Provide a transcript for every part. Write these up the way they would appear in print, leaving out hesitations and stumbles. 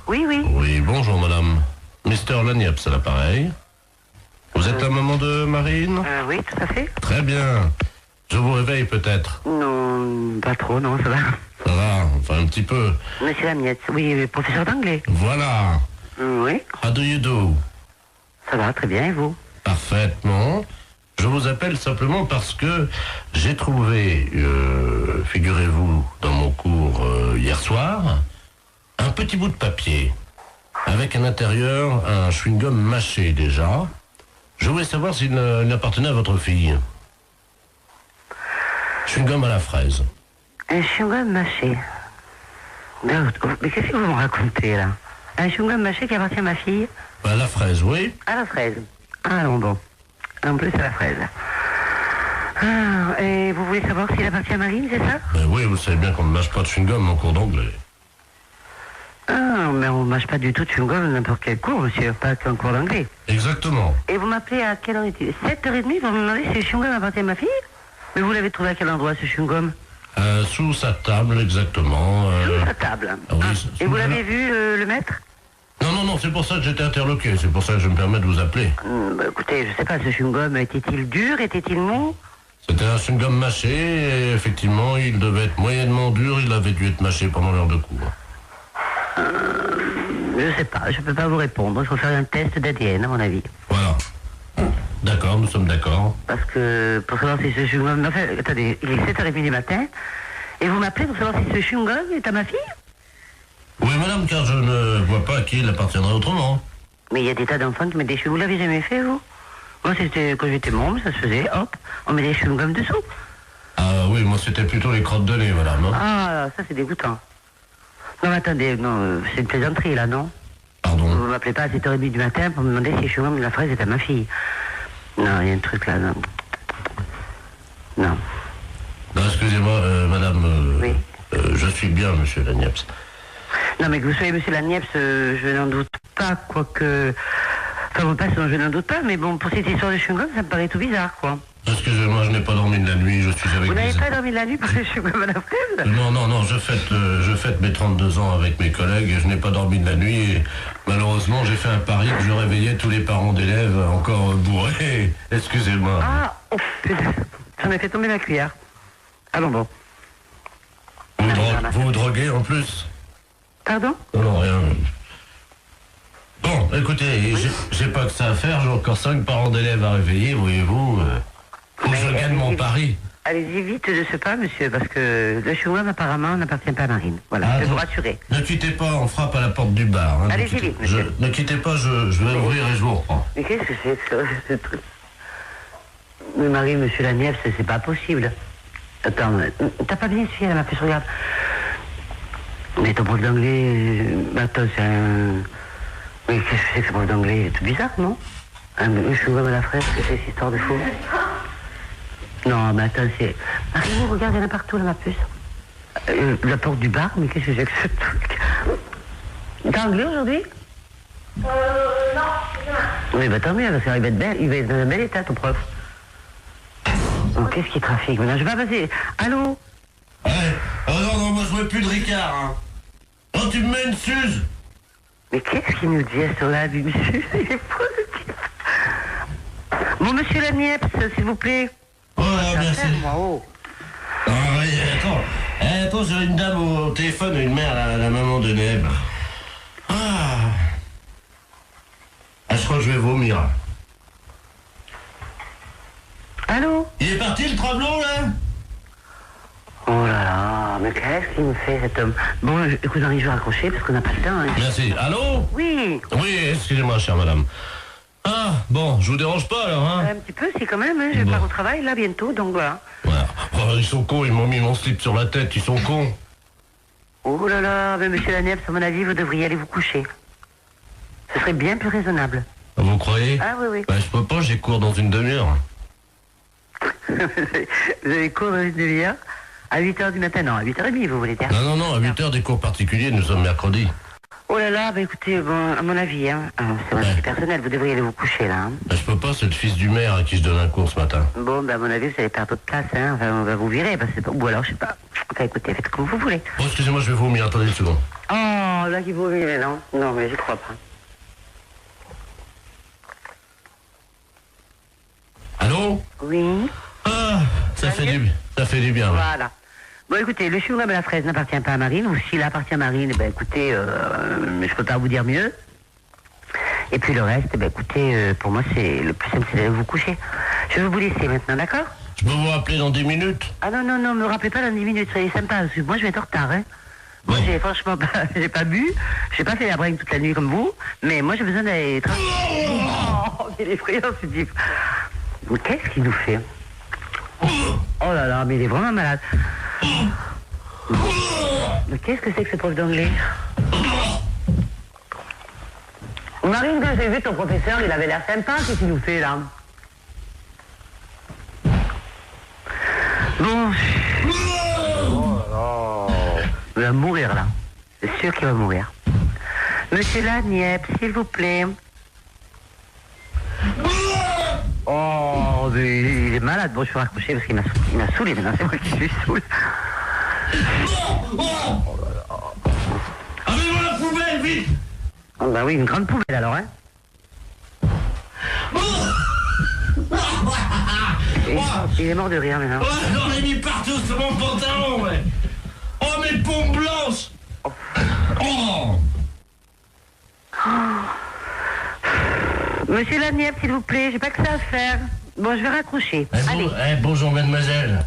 Oui, oui. Oui, bonjour madame. Mister Lagneps à l'appareil. Vous êtes la maman de Marine? Oui, tout à fait. Très bien. Je vous réveille peut-être. Non, pas trop, non, ça va. Ça va, enfin un petit peu. Monsieur Lamiette, oui, professeur d'anglais. Voilà. Oui, How do you do? ça va, très bien, et vous? Parfaitement. Je vous appelle simplement parce que j'ai trouvé, figurez-vous, dans mon cours hier soir, un petit bout de papier avec à l'intérieur un chewing-gum mâché déjà. Je voulais savoir s'il appartenait à votre fille. Chewing-gum à la fraise. Un chewing-gum mâché. Mais qu'est-ce que vous me racontez, là? Un chewing-gum mâché qui appartient à ma fille? À la fraise, oui. À la fraise. Ah non, bon. En plus, à la fraise. Ah, et vous voulez savoir s'il appartient à Marine, c'est ça? Oui, vous savez bien qu'on ne mâche pas de chewing-gum en cours d'anglais. Ah, mais on ne mâche pas du tout de chewing-gum dans n'importe quel cours, monsieur, pas qu'en cours d'anglais. Exactement. Et vous m'appelez à quelle heure est-il? 7h30 pour me demander si le chewing-gum appartient à ma fille? Mais vous l'avez trouvé à quel endroit, ce chewing-gum? Sous sa table, exactement. Sous sa table. Ah oui, Et vous l'avez vu, le maître? Non, c'est pour ça que j'étais interloqué. C'est pour ça que je me permets de vous appeler. Bah, écoutez, je sais pas, ce chewing-gum, était-il dur, était-il mou? C'était un chewing-gum mâché, et effectivement, il devait être moyennement dur, il avait dû être mâché pendant l'heure de cours. Je sais pas, je peux pas vous répondre. Il faut faire un test d'ADN, à mon avis. Voilà. D'accord, nous sommes d'accord. Parce que, pour savoir si ce chewing-gum... Enfin, attendez, il est 7h30 du matin, et vous m'appelez pour savoir si ce chewing-gum est à ma fille? Oui, madame, car je ne vois pas à qui il appartiendrait autrement. Mais il y a des tas d'enfants qui mettent des chewing-gums. Vous l'avez jamais fait, vous? Moi, c'était quand j'étais môme, ça se faisait, hop, on met des chewing-gums dessous. Ah oui, moi c'était plutôt les crottes de nez, madame. Hein. Ah, ça c'est dégoûtant. Non, mais attendez, non, c'est une plaisanterie, là, non? Pardon. Vous m'appelez pas à 7h30 du matin pour me demander si le chewing-gum de la fraise est à ma fille. Non, il y a un truc là, non. Non. Non, excusez-moi, madame. Oui. Je suis bien, monsieur Lagneps. Non, mais que vous soyez monsieur Lagneps, je n'en doute pas, quoique... Enfin, bon, pas, je n'en doute pas, mais bon, pour cette histoire de chewing-gum, ça me paraît tout bizarre, quoi. Excusez-moi, je n'ai pas dormi de la nuit, je suis avec Vous n'avez des... pas dormi de la nuit pour le chewing-gum à la fraise? Non, je fête mes 32 ans avec mes collègues et je n'ai pas dormi de la nuit et malheureusement j'ai fait un pari que je réveillais tous les parents d'élèves encore bourrés. Excusez-moi. Ah, oh, putain, j'en ai fait tomber la cuillère. Allons bon. Vous vous droguez en plus? Pardon? Non, rien. Bon, écoutez, j'ai pas que ça à faire, j'ai encore 5 parents d'élèves à réveiller, voyez-vous. Faut que je gagne mon pari. Allez-y vite de ce pas, monsieur, parce que le chewing-gum apparemment n'appartient pas à Marine. Voilà, je vais vous rassurer. Ne quittez pas, on frappe à la porte du bar. Hein, allez-y vite, monsieur. Ne quittez pas, je vais ouvrir et je vous reprends. Mais qu'est-ce que c'est que ce truc? Mais Marie, monsieur Lagneps, c'est pas possible. Attends, t'as pas bien suivi, ma puce, regarde. Mais ton prof d'anglais, attends, c'est un... Mais qu'est-ce que c'est que ce prof d'anglais? Il est tout bizarre, non? Un chewing-gum à la fraise, qu'est-ce que c'est cette histoire de fou? Non, mais attends, c'est... Marie, regarde, il y en a partout, là, ma puce. La porte du bar, mais qu'est-ce que c'est que ce truc? T'es anglais aujourd'hui? Non, c'est demain. Oui, bah tant mieux, parce qu'il va être belle, il va être dans un bel état, ton prof. Oh, qu'est-ce qu'il trafique maintenant? Je vais pas passer. Allô? Ouais. Oh non, moi je veux plus de Ricard, hein. Oh, tu me mets une suze. Mais qu'est-ce qu'il nous dit à ce là, monsieur? Il est fou, ce type. Bon, monsieur Lagneps, s'il vous plaît. Oh, là, bien sûr. Moi, oh. Ah oui, attends. Attends, j'ai une dame au téléphone, une mère, la maman de Neb. Ah, je crois que je vais vomir. Allô? Il est parti le travelot, là? Oh là là, mais qu'est-ce qu'il me fait, cet homme? Bon, écoute, Henri, je vais raccrocher parce qu'on n'a pas le temps. Hein. Merci. Allô? Oui. Oui, excusez-moi, chère madame. Ah, bon, je vous dérange pas, alors, hein? Un petit peu, si, quand même. Hein. Je Bon. pars au travail, là, bientôt, donc voilà. Voilà. Oh, ils sont cons, ils m'ont mis mon slip sur la tête, ils sont cons. Oh là là, mais monsieur Lagneps, à mon avis, vous devriez aller vous coucher. Ce serait bien plus raisonnable. Vous croyez? Ah oui, oui. Bah, je peux pas, j'ai cours dans une demi-heure. Vous avez cours dans une demi-heure? À 8h du matin? Non, à 8h30, vous voulez dire? Non, à 8h des cours particuliers, nous sommes mercredi. Oh là là, bah écoutez, bon, à mon avis, hein, c'est mon avis personnel, vous devriez aller vous coucher, là. Hein. Bah, je peux pas, c'est le fils du maire à qui je donne un cours ce matin. Bon, bah à mon avis, vous allez perdre votre place, hein. Enfin, on va vous virer, parce que c'est pas... Ou alors, je sais pas. Enfin, écoutez, faites comme vous voulez. Oh, excusez-moi, je vais vomir, attendez une seconde. Oh, là qui vaut mieux, mais non. Non, mais j'y crois pas. Allô? Oui. Ah, ça fait du bien. Ouais. Voilà. Bon, écoutez, le chou-rhum à la fraise n'appartient pas à Marine, ou s'il appartient à Marine, ben écoutez, je peux pas vous dire mieux. Et puis le reste, ben écoutez, pour moi, c'est le plus simple, c'est d'aller vous coucher. Je vais vous laisser maintenant, d'accord? Je peux vous rappeler dans 10 minutes? Ah non, me rappelez pas dans 10 minutes, soyez sympa, parce que moi je vais être en retard, hein. Moi j'ai franchement pas, j'ai pas bu, j'ai pas fait la bringue toute la nuit comme vous, mais moi j'ai besoin d'aller... Oh, il est effrayant ce type. Mais qu'est-ce qu'il nous fait? Oh là là, mais il est vraiment malade. Mais qu'est-ce que c'est que ce prof d'anglais? Marine, quand j'ai vu ton professeur, il avait l'air sympa, qu'est-ce qu'il nous fait là? Bon. Oh, il va mourir là. C'est sûr qu'il va mourir. Monsieur Laniep, s'il vous plaît. Oh, mais il est malade. Bon, je peux raccrocher parce qu'il m'a saoulé maintenant. C'est moi qui suis saoul. Avez-moi la poubelle, vite! Ah bah oui, une grande poubelle alors, hein. Il est mort de rire maintenant. Oh, j'en ai mis partout sur mon pantalon, ouais. Oh, mes pompes blanches. Oh. Monsieur Laniep, s'il vous plaît, j'ai pas que ça à faire. Bon, je vais raccrocher. Allez. Bonjour, mademoiselle.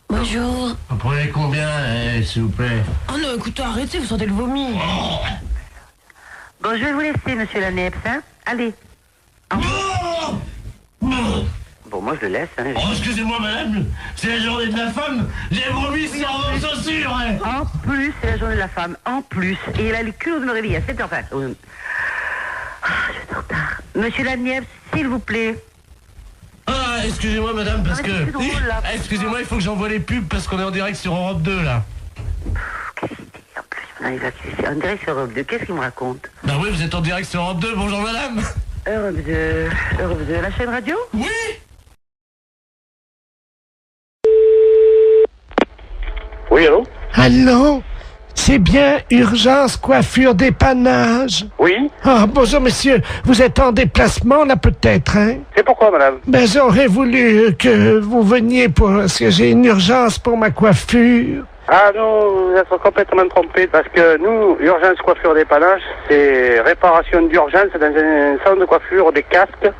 Bonjour. Vous prenez combien, s'il vous plaît? Oh non, écoutez, arrêtez, vous sentez le vomi. Oh. Bon, je vais vous laisser, monsieur Laniep, hein. Allez. Oh. Bon, moi je le laisse, hein. Oh, excusez-moi, madame, c'est la journée de la femme. J'ai vomi sur vos chaussures, hein. En plus, c'est la journée de la femme. En plus. Et il a le culot de me réveiller à 7h. Ah, je suis en retard. Monsieur Laniep, s'il vous plaît. Ah, excusez-moi, madame, parce que... c'est drôle, là. Excusez-moi, il faut que j'envoie les pubs parce qu'on est en direct sur Europe 2, là. Qu'est-ce qu'il dit en plus? Non, il va en direct sur Europe 2. Qu'est-ce qu'il me raconte? Bah oui, vous êtes en direct sur Europe 2. Bonjour, madame. Europe 2, la chaîne radio? Oui. Oui, allô? Allô? C'est bien Urgence Coiffure Dépannage? Oui? Ah, bonjour monsieur, vous êtes en déplacement là peut-être, hein? C'est pourquoi, madame? Ben j'aurais voulu que vous veniez parce que j'ai une urgence pour ma coiffure. Ah non, vous êtes complètement trompé, parce que nous, Urgence Coiffure Dépannage, c'est réparation d'urgence dans un salon de coiffure, des casques,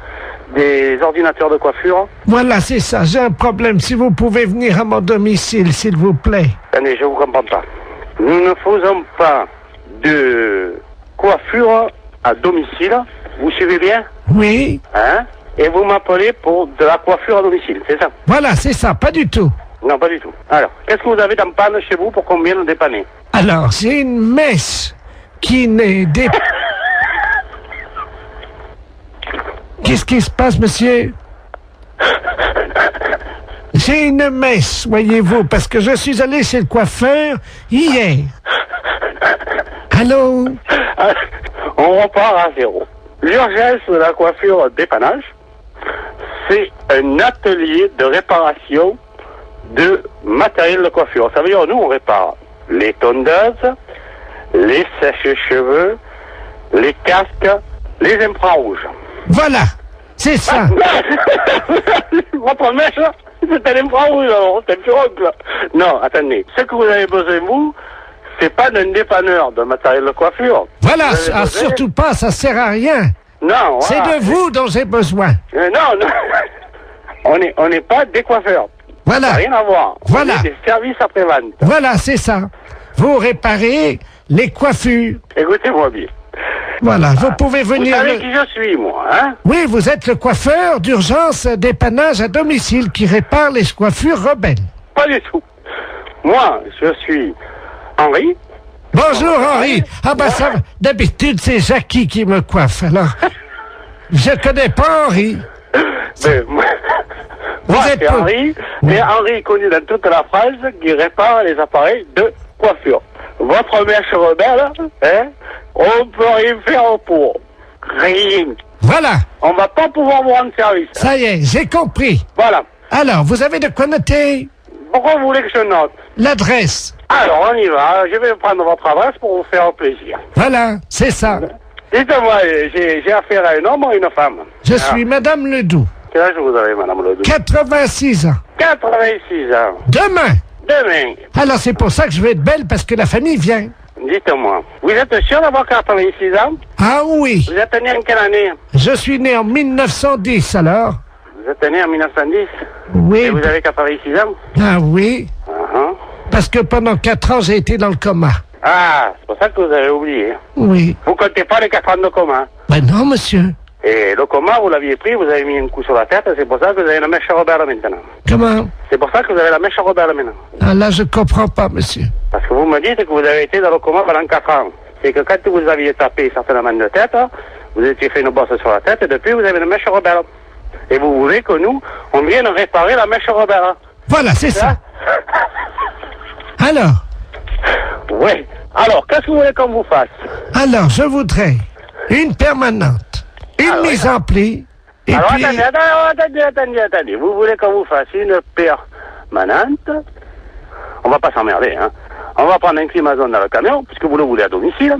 des ordinateurs de coiffure. Voilà, c'est ça, j'ai un problème. Si vous pouvez venir à mon domicile, s'il vous plaît. Attendez, je vous comprends pas. Nous ne faisons pas de coiffure à domicile, vous suivez bien? Oui? Hein? Et vous m'appelez pour de la coiffure à domicile, c'est ça? Voilà, c'est ça, pas du tout. Non, pas du tout. Alors, qu'est-ce que vous avez dans panne chez vous pour qu'on vienne le dépanner? Alors, j'ai une messe qui n'est Qu'est-ce qui se passe, monsieur? J'ai une messe, voyez-vous, parce que je suis allé chez le coiffeur hier. Allô? On repart à zéro. L'urgence de la coiffure dépannage, c'est un atelier de réparation de matériel de coiffure. Ça veut dire, nous, on répare les tondeuses, les sèches-cheveux, les casques, les infrarouges. Voilà, c'est ça. Votre mèche, c'est un infrarouge, alors, c'est un pirogue, là. Non, attendez. Ce que vous avez besoin, vous, c'est pas d'un dépanneur de matériel de coiffure. Voilà, surtout pas, ça sert à rien. Non, voilà. C'est de vous dont j'ai besoin. Non. On n'est pas des coiffeurs. Voilà. Ça n'a rien à voir. Voilà. On est des services après-vente. Voilà, c'est ça. Vous réparez les coiffures. Écoutez-moi bien. Voilà, vous pouvez venir... Vous savez qui je suis, moi, hein? Oui, vous êtes le coiffeur d'urgence dépannage à domicile qui répare les coiffures rebelles. Pas du tout. Moi, je suis Henri. Bonjour Henri. Ah ben ça, d'habitude c'est Jackie qui me coiffe, alors... Je connais pas Henri. Ben, moi, êtes c'est pas- Henri, mais Henri est connu dans toute la France qui répare les appareils de coiffure. Votre mèche rebelle, hein, on peut rien faire pour. Rien. Voilà, On va pas pouvoir vous rendre service. ça y est, j'ai compris. Voilà. Alors, vous avez de quoi noter? Pourquoi vous voulez que je note? L'adresse. Alors, on y va. Je vais prendre votre adresse pour vous faire plaisir. Voilà, c'est ça. Dites-moi, j'ai affaire à un homme ou à une femme? Je suis Madame Ledoux. Quel âge vous avez, Madame Ledoux? 86 ans. 86 ans. Demain. Demain. Alors c'est pour ça que je vais être belle parce que la famille vient. Dites-moi, vous êtes sûr d'avoir 86 ans? Ah oui. Vous êtes né en quelle année? Je suis né en 1910 alors. Vous êtes né en 1910? Oui. Et vous avez 86 ans? Ah oui. Uh-huh. Parce que pendant 4 ans j'ai été dans le coma. Ah, c'est pour ça que vous avez oublié. Oui. Vous comptez pas les 4 ans de coma. Ben non monsieur. Et le coma, vous l'aviez pris, vous avez mis un coup sur la tête, c'est pour ça que vous avez la mèche rebelle maintenant. Comment? C'est pour ça que vous avez la mèche rebelle maintenant. Ah là je comprends pas monsieur. Parce que vous me dites que vous avez été dans le coma pendant 4 ans. C'est que quand vous aviez tapé certainement de tête, vous étiez fait une bosse sur la tête et depuis vous avez une mèche rebelle. Et vous voulez que nous, on vienne réparer la mèche rebelle. Voilà, c'est ça. Alors? Oui. Alors, qu'est-ce que vous voulez qu'on vous fasse? Alors, je voudrais une permanente, une mise en pli, et Alors, puis... attendez. Vous voulez qu'on vous fasse une permanente? On va pas s'emmerder, hein. On va prendre un climazone dans le camion, puisque vous le voulez à domicile.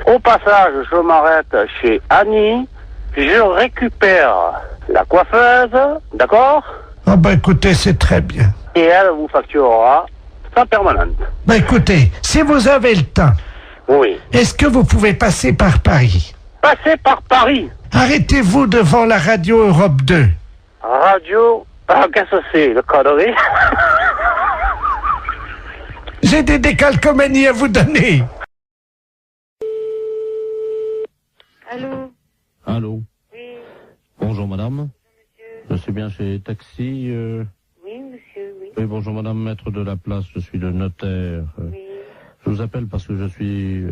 Au passage, je m'arrête chez Annie. Je récupère la coiffeuse, d'accord? Ah ben écoutez, c'est très bien. Et elle vous facturera sa permanente. Ben écoutez, si vous avez le temps, Oui. est-ce que vous pouvez passer par Paris? Passez par Paris. Arrêtez-vous devant la radio Europe 2. Radio... Ah, qu'est-ce que c'est, le connerie? J'ai des décalcomanies à vous donner. Allô? Allô. Oui. Bonjour madame. Monsieur. Je suis bien chez Taxi. Oui, monsieur, oui. Oui, bonjour madame, maître de la place, je suis le notaire. Oui. Je vous appelle parce que je suis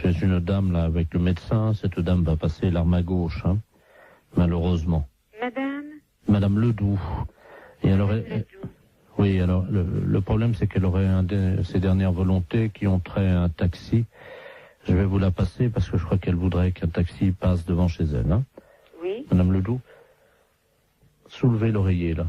chez une dame là avec le médecin. Cette dame va passer l'arme à gauche, hein, malheureusement. Madame? Madame Ledoux. Et alors, Ledoux. oui, alors le problème c'est qu'elle aurait ses dernières volontés qui ont trait à un taxi. Je vais vous la passer parce que je crois qu'elle voudrait qu'un taxi passe devant chez elle. Hein. Oui. Madame Ledoux, soulevez l'oreiller là.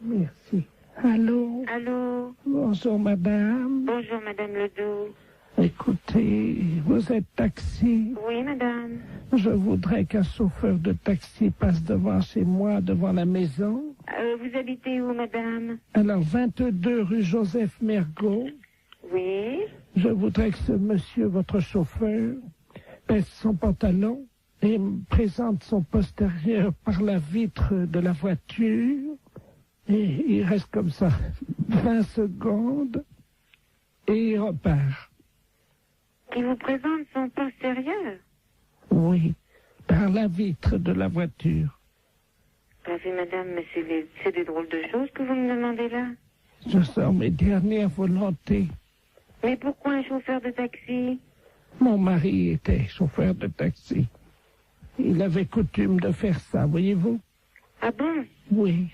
Merci. Allô? Allô? Bonjour madame. Bonjour, Madame Ledoux. Écoutez, vous êtes taxi. Oui, madame. Je voudrais qu'un chauffeur de taxi passe devant chez moi, devant la maison. Vous habitez où, madame? Alors, 22 rue Joseph Mergault. Oui. Je voudrais que ce monsieur, votre chauffeur, baisse son pantalon et me présente son postérieur par la vitre de la voiture. Et il reste comme ça 20 secondes et il repart. Qui vous présente son postérieur? Oui, par la vitre de la voiture. Bah oui, madame, mais c'est des drôles de choses que vous me demandez là. Je sors mes dernières volontés. Mais pourquoi un chauffeur de taxi? Mon mari était chauffeur de taxi. Il avait coutume de faire ça, voyez-vous? Ah bon? Oui.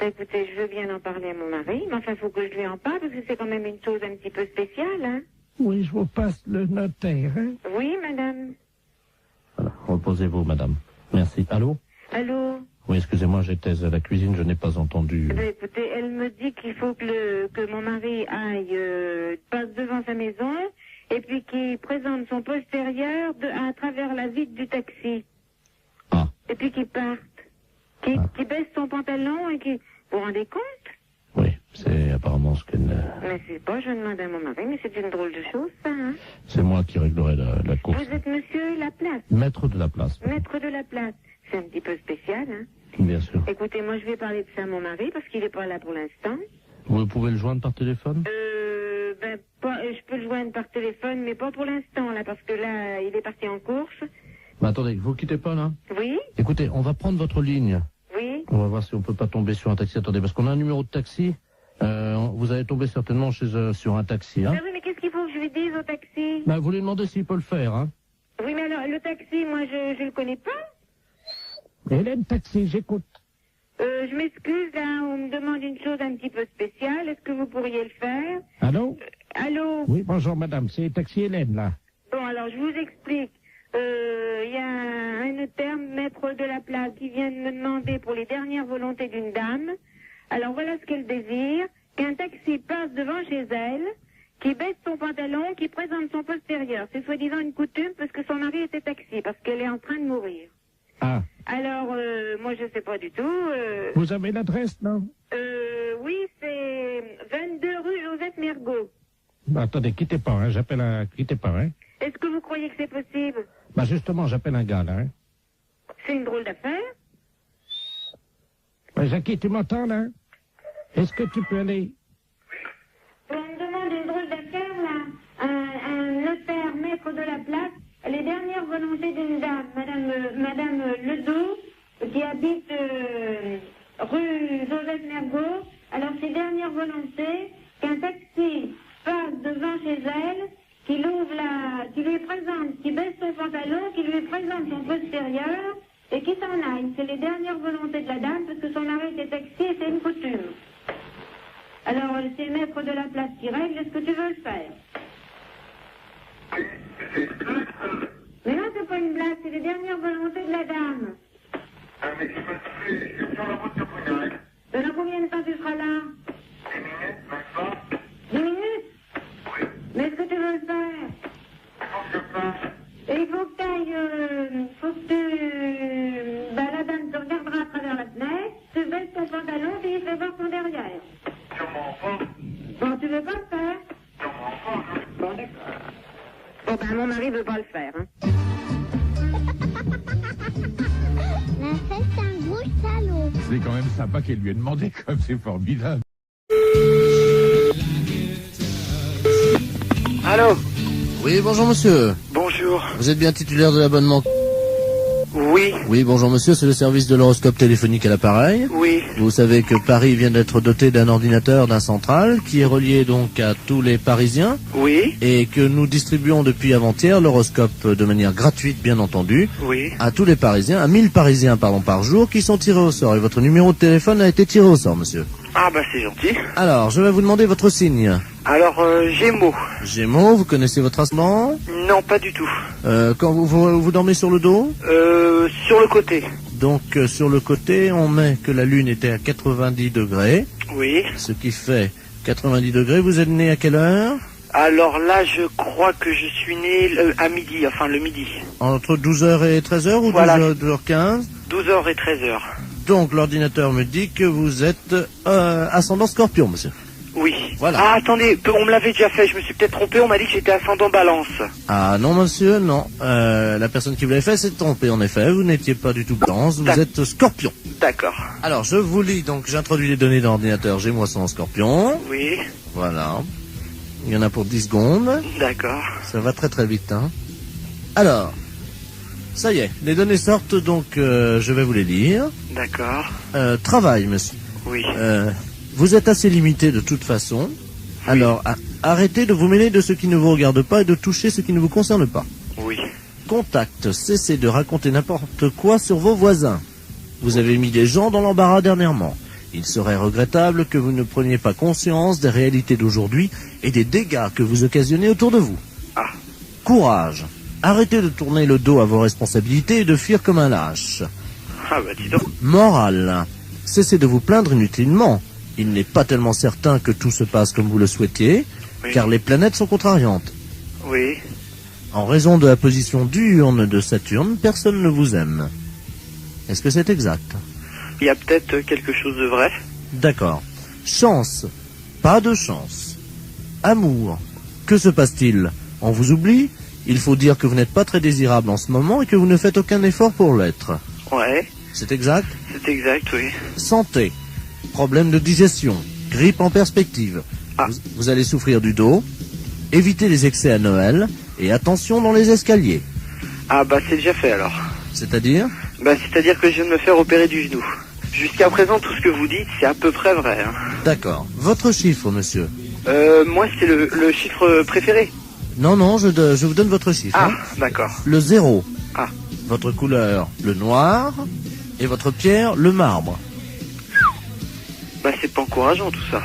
Bah, écoutez, je veux bien en parler à mon mari, mais enfin, il faut que je lui en parle, parce que c'est quand même une chose un petit peu spéciale, hein? Oui, je vous passe le notaire, hein? Oui, madame. Voilà, reposez-vous madame. Merci. Allô? Allô? Oui, excusez-moi, j'étais à la cuisine, je n'ai pas entendu. Bah, écoutez, elle me dit qu'il faut que mon mari aille, passe devant sa maison, et puis qu'il présente son postérieur à travers la vitre du taxi. Ah. Et puis qu'il parte. Qu'il baisse son pantalon et qu'il... Vous vous rendez compte? Oui, c'est apparemment ce qu'elle... Mais c'est pas, je demande à mon mari, mais c'est une drôle de chose, ça, hein? C'est moi qui réglerai la course. Vous êtes monsieur Laplace, Maître de la place. maître de la place. C'est un petit peu spécial, hein? Bien sûr. Écoutez, moi, je vais parler de ça à mon mari, parce qu'il est pas là pour l'instant. Vous pouvez le joindre par téléphone? Je peux le joindre par téléphone, mais pas pour l'instant, là, parce que là, il est parti en course. Mais attendez, vous quittez pas là? Oui? Écoutez, on va prendre votre ligne. Oui? On va voir si on peut pas tomber sur un taxi. Attendez, parce qu'on a un numéro de taxi. Vous allez tomber certainement sur un taxi, hein? Ah oui, mais qu'est-ce qu'il faut que je lui dise au taxi? Bah, vous lui demandez s'il peut le faire, hein? Oui, mais alors, le taxi, moi, je le connais pas. Hélène Taxi, j'écoute. Je m'excuse, là, on me demande une chose un petit peu spéciale. Est-ce que vous pourriez le faire? Allô? Allô? Oui, bonjour madame, c'est Taxi Hélène, là. Bon, alors, je vous explique. Il y a un notaire, maître de la place, qui vient de me demander pour les dernières volontés d'une dame. Alors, voilà ce qu'elle désire. qu'un taxi passe devant chez elle, qui baisse son pantalon, qui présente son postérieur. C'est soi-disant une coutume parce que son mari était taxi, parce qu'elle est en train de mourir. Ah, Alors, moi je sais pas du tout. vous avez l'adresse, non? Oui, c'est 22 rue Joseph Mergault. Bah, attendez, quittez pas, hein, quittez pas, hein. Est-ce que vous croyez que c'est possible? Bah, justement, j'appelle un gars, là, hein. C'est une drôle d'affaire. Ouais, Jackie, tu m'entends, là? Est-ce que tu peux aller? On me demande une drôle d'affaire, là. Un notaire, maître de la place, les dernières volontés d'une dame, Madame Ledoux, qui habite rue Joseph Mergault. Alors, ses dernières volontés, qu'un taxi passe devant chez elle, qui lui présente, qui baisse son pantalon, qui lui présente son postérieur, et qui s'en aille. C'est les dernières volontés de la dame, parce que son mari était taxi et c'est une coutume. Alors, c'est le maître de la place qui règle, est-ce que tu veux le faire? Mais non, c'est pas une blague, c'est les dernières volontés de la dame. Ah, mais je suis sur la route de Brunel. Dans combien de temps tu seras là? 10 minutes, maintenant. 10 minutes? Oui. Mais est-ce que tu veux le faire? Comment je passe? Et il faut que la dame te regardera à travers la fenêtre, tu baisses ton pantalon, puis il fait voir son derrière. Sur mon enfant. Bon, tu veux pas le faire? Sur mon enfant, je... Bon, d'accord. Bon, ben, mon mari veut pas le faire, hein. La fête, c'est un gros salaud. C'est quand même sympa qu'elle lui ait demandé, comme c'est formidable. Allô? Oui, bonjour monsieur. Bonjour. Vous êtes bien titulaire de l'abonnement? Oui, Oui, bonjour monsieur, c'est le service de l'horoscope téléphonique à l'appareil. oui, Vous savez que Paris vient d'être doté d'un ordinateur, d'un central, qui est relié donc à tous les Parisiens, oui, et que nous distribuons depuis avant-hier l'horoscope de manière gratuite, bien entendu, oui. à tous les Parisiens, à 1000 Parisiens par jour, qui sont tirés au sort. Et votre numéro de téléphone a été tiré au sort, monsieur. Ah bah c'est gentil. Alors, je vais vous demander votre signe. Alors, Gémeaux. Gémeaux, vous connaissez votre ascendant? Non, pas du tout. Quand vous dormez sur le dos? Sur le côté. Donc, sur le côté, on met que la Lune était à 90 degrés, Oui. ce qui fait 90 degrés. Vous êtes né à quelle heure? Alors là, je crois que je suis né à midi, enfin le midi. Entre 12h et 13h ou Voilà. 12h15? 12h et 13h. Donc, l'ordinateur me dit que vous êtes ascendant Scorpion, monsieur. Oui. Voilà. Ah, attendez, on me l'avait déjà fait, je me suis peut-être trompé, on m'a dit que j'étais ascendant Balance. Ah non, monsieur, non. La personne qui vous l'avait fait s'est trompée, en effet. Vous n'étiez pas du tout Balance, vous êtes Scorpion. D'accord. Alors, je vous lis, donc j'introduis les données d'ordinateur. J'ai moi son Scorpion. Oui, Voilà. Il y en a pour 10 secondes. d'accord. Ça va très très vite, hein. Alors, ça y est, les données sortent, donc je vais vous les lire. D'accord. Travail, monsieur. Oui. Vous êtes assez limité de toute façon. Alors, arrêtez de vous mêler de ce qui ne vous regarde pas et de toucher ce qui ne vous concerne pas. Oui. Contact, cessez de raconter n'importe quoi sur vos voisins. Vous avez mis des gens dans l'embarras dernièrement. Il serait regrettable que vous ne preniez pas conscience des réalités d'aujourd'hui et des dégâts que vous occasionnez autour de vous. Ah. Courage. Arrêtez de tourner le dos à vos responsabilités et de fuir comme un lâche. Ah bah dis donc. Morale. Cessez de vous plaindre inutilement. Il n'est pas tellement certain que tout se passe comme vous le souhaitiez, Oui. car les planètes sont contrariantes. Oui. En raison de la position diurne de Saturne, personne ne vous aime. Est-ce que c'est exact? Il y a peut-être quelque chose de vrai. D'accord. Chance. Pas de chance. Amour. Que se passe-t-il? On vous oublie? Il faut dire que vous n'êtes pas très désirable en ce moment et que vous ne faites aucun effort pour l'être. Ouais, C'est exact? c'est exact, oui. Santé. Problème de digestion. Grippe en perspective. Ah. Vous allez souffrir du dos. Évitez les excès à Noël. Et attention dans les escaliers. Ah bah c'est déjà fait alors. C'est-à-dire? Bah c'est-à-dire que je viens de me faire opérer du genou. Jusqu'à présent, tout ce que vous dites, c'est à peu près vrai. Hein. D'accord. Votre chiffre, monsieur? Moi, c'est le chiffre préféré. Non, non, je vous donne votre chiffre. Ah, hein. d'accord. Le 0. Ah. Votre couleur, le noir. Et votre pierre, le marbre. Bah c'est pas encourageant tout ça.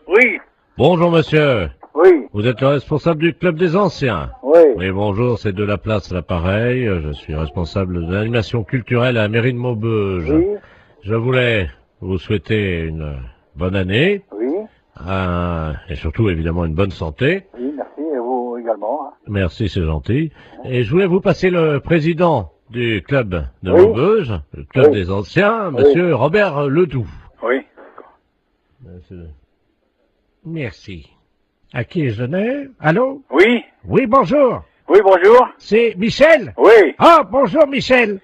Oui, Bonjour monsieur. oui, Vous êtes le responsable du club des anciens. oui. Oui, bonjour, c'est de la place, l'appareil. Je suis responsable de l'animation culturelle à la mairie de Maubeuge. Oui. Je voulais vous souhaiter une bonne année. Oui. Et surtout, évidemment, une bonne santé. Oui, merci, et vous également. Hein. Merci, c'est gentil. Et je voulais vous passer le président du club de Oui. Maubeuge, le club Oui. des anciens, monsieur Robert Ledoux. Oui. Merci. À qui je n'ai? Allô? Oui. Oui, bonjour. Oui, bonjour. C'est Michel? Oui. Ah, bonjour Michel.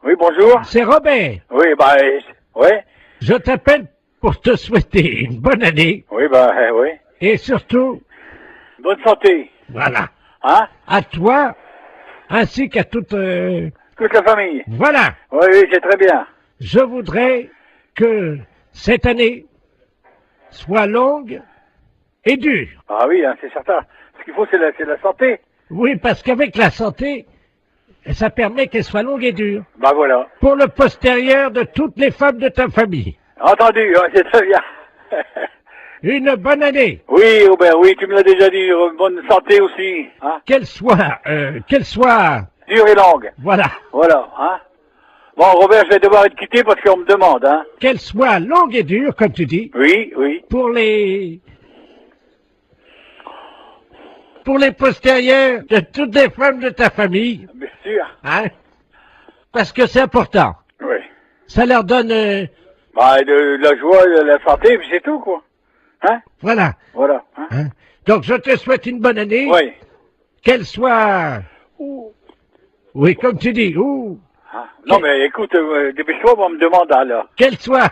Oui, bonjour. C'est Robert. Oui, bah, ouais. Je t'appelle pour te souhaiter une bonne année Oui, bah, oui. et surtout, Bonne santé. voilà, Hein? à toi ainsi qu'à toute... Toute la famille. Voilà, Oui, oui, c'est très bien. je voudrais que cette année soit longue et dure. Ah oui, hein, c'est certain. Ce qu'il faut, c'est la santé. Oui, parce qu'avec la santé, ça permet qu'elle soit longue et dure. Bah voilà. Pour le postérieur de toutes les femmes de ta famille. Entendu, ouais, c'est très bien. Une bonne année. Oui, Robert, oui, tu me l'as déjà dit. Bonne santé aussi. Hein? Qu'elle soit... Dure et longue. Voilà. Voilà, hein. Bon, Robert, je vais devoir être quitté parce qu'on me demande, hein. Qu'elle soit longue et dure, comme tu dis. Oui, oui. Pour les postérieurs de toutes les femmes de ta famille. Bien sûr. Hein? Parce que c'est important. Oui. Ça leur donne... Bah, de la joie, de la santé, puis c'est tout, quoi. Hein? Voilà. Voilà. Hein? Hein? Donc, je te souhaite une bonne année. Oui. Qu'elle soit... Oui, comme tu dis. Ah. Non, mais écoute, dépêche-toi, on me demande, alors. Qu'elle soit...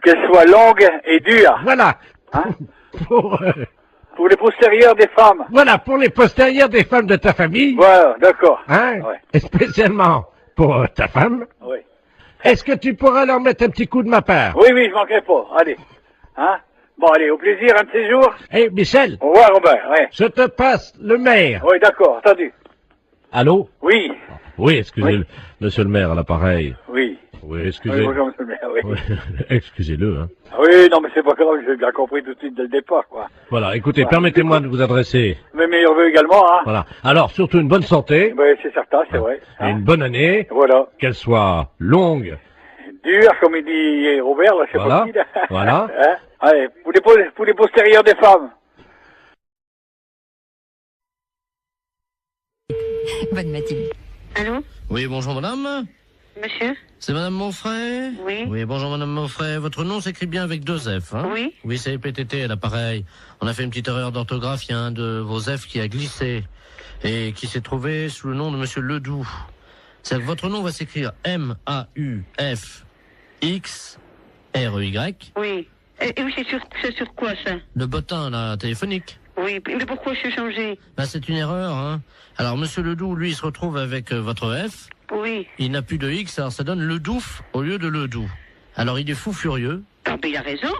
Qu'elle soit longue et dure. Voilà. Hein? Pour les postérieurs des femmes. Voilà, pour les postérieurs des femmes de ta famille. Voilà, d'accord. Hein? Ouais. Et spécialement pour ta femme. Oui. Est-ce que tu pourras leur mettre un petit coup de ma part? Oui, oui, je manquerai pas. Allez. Hein? Bon, allez, au plaisir, un de ces jours. Eh, Michel. Au revoir, Robert, ouais. Je te passe le maire. Oui, d'accord, entendu. Allô? Oui. Oui, excusez-le, monsieur le maire à l'appareil. Oui. Oui, Oui, excusez. bonjour, monsieur le maire, oui. Oui, excusez-le, hein. Oui, non, mais c'est pas grave, j'ai bien compris tout de suite dès le départ, quoi. Voilà, écoutez, Voilà. permettez-moi de vous adresser. Mes meilleurs vœux également, hein. Voilà. Alors, surtout une bonne santé. Oui, c'est certain, c'est vrai. Et une bonne année. Voilà. Qu'elle soit longue. Dur, comme il dit Robert, là, c'est Voilà. pas qui, là. Voilà. Hein? Allez, pour les postérieurs des femmes. Bonne matinée. Allô? Oui, bonjour madame. Monsieur? C'est madame Monfray? Oui. Oui, bonjour madame Monfray. Votre nom s'écrit bien avec 2 F, hein? Oui. Oui, c'est PTT à l'appareil. On a fait une petite erreur d'orthographe. Il y a un de vos F qui a glissé et qui s'est trouvé sous le nom de monsieur Ledoux. C'est que votre nom va s'écrire M-A-U-F-X-R-E-Y. Oui. Et oui, c'est sur quoi, ça? Le bottin, là, téléphonique. Oui, mais pourquoi je suis changé? Là, c'est une erreur, hein. Alors, monsieur Ledoux, lui, il se retrouve avec votre F. Oui. Il n'a plus de X, alors ça donne Ledouf au lieu de Ledoux. Alors, il est fou furieux. Ah, ben, il a raison.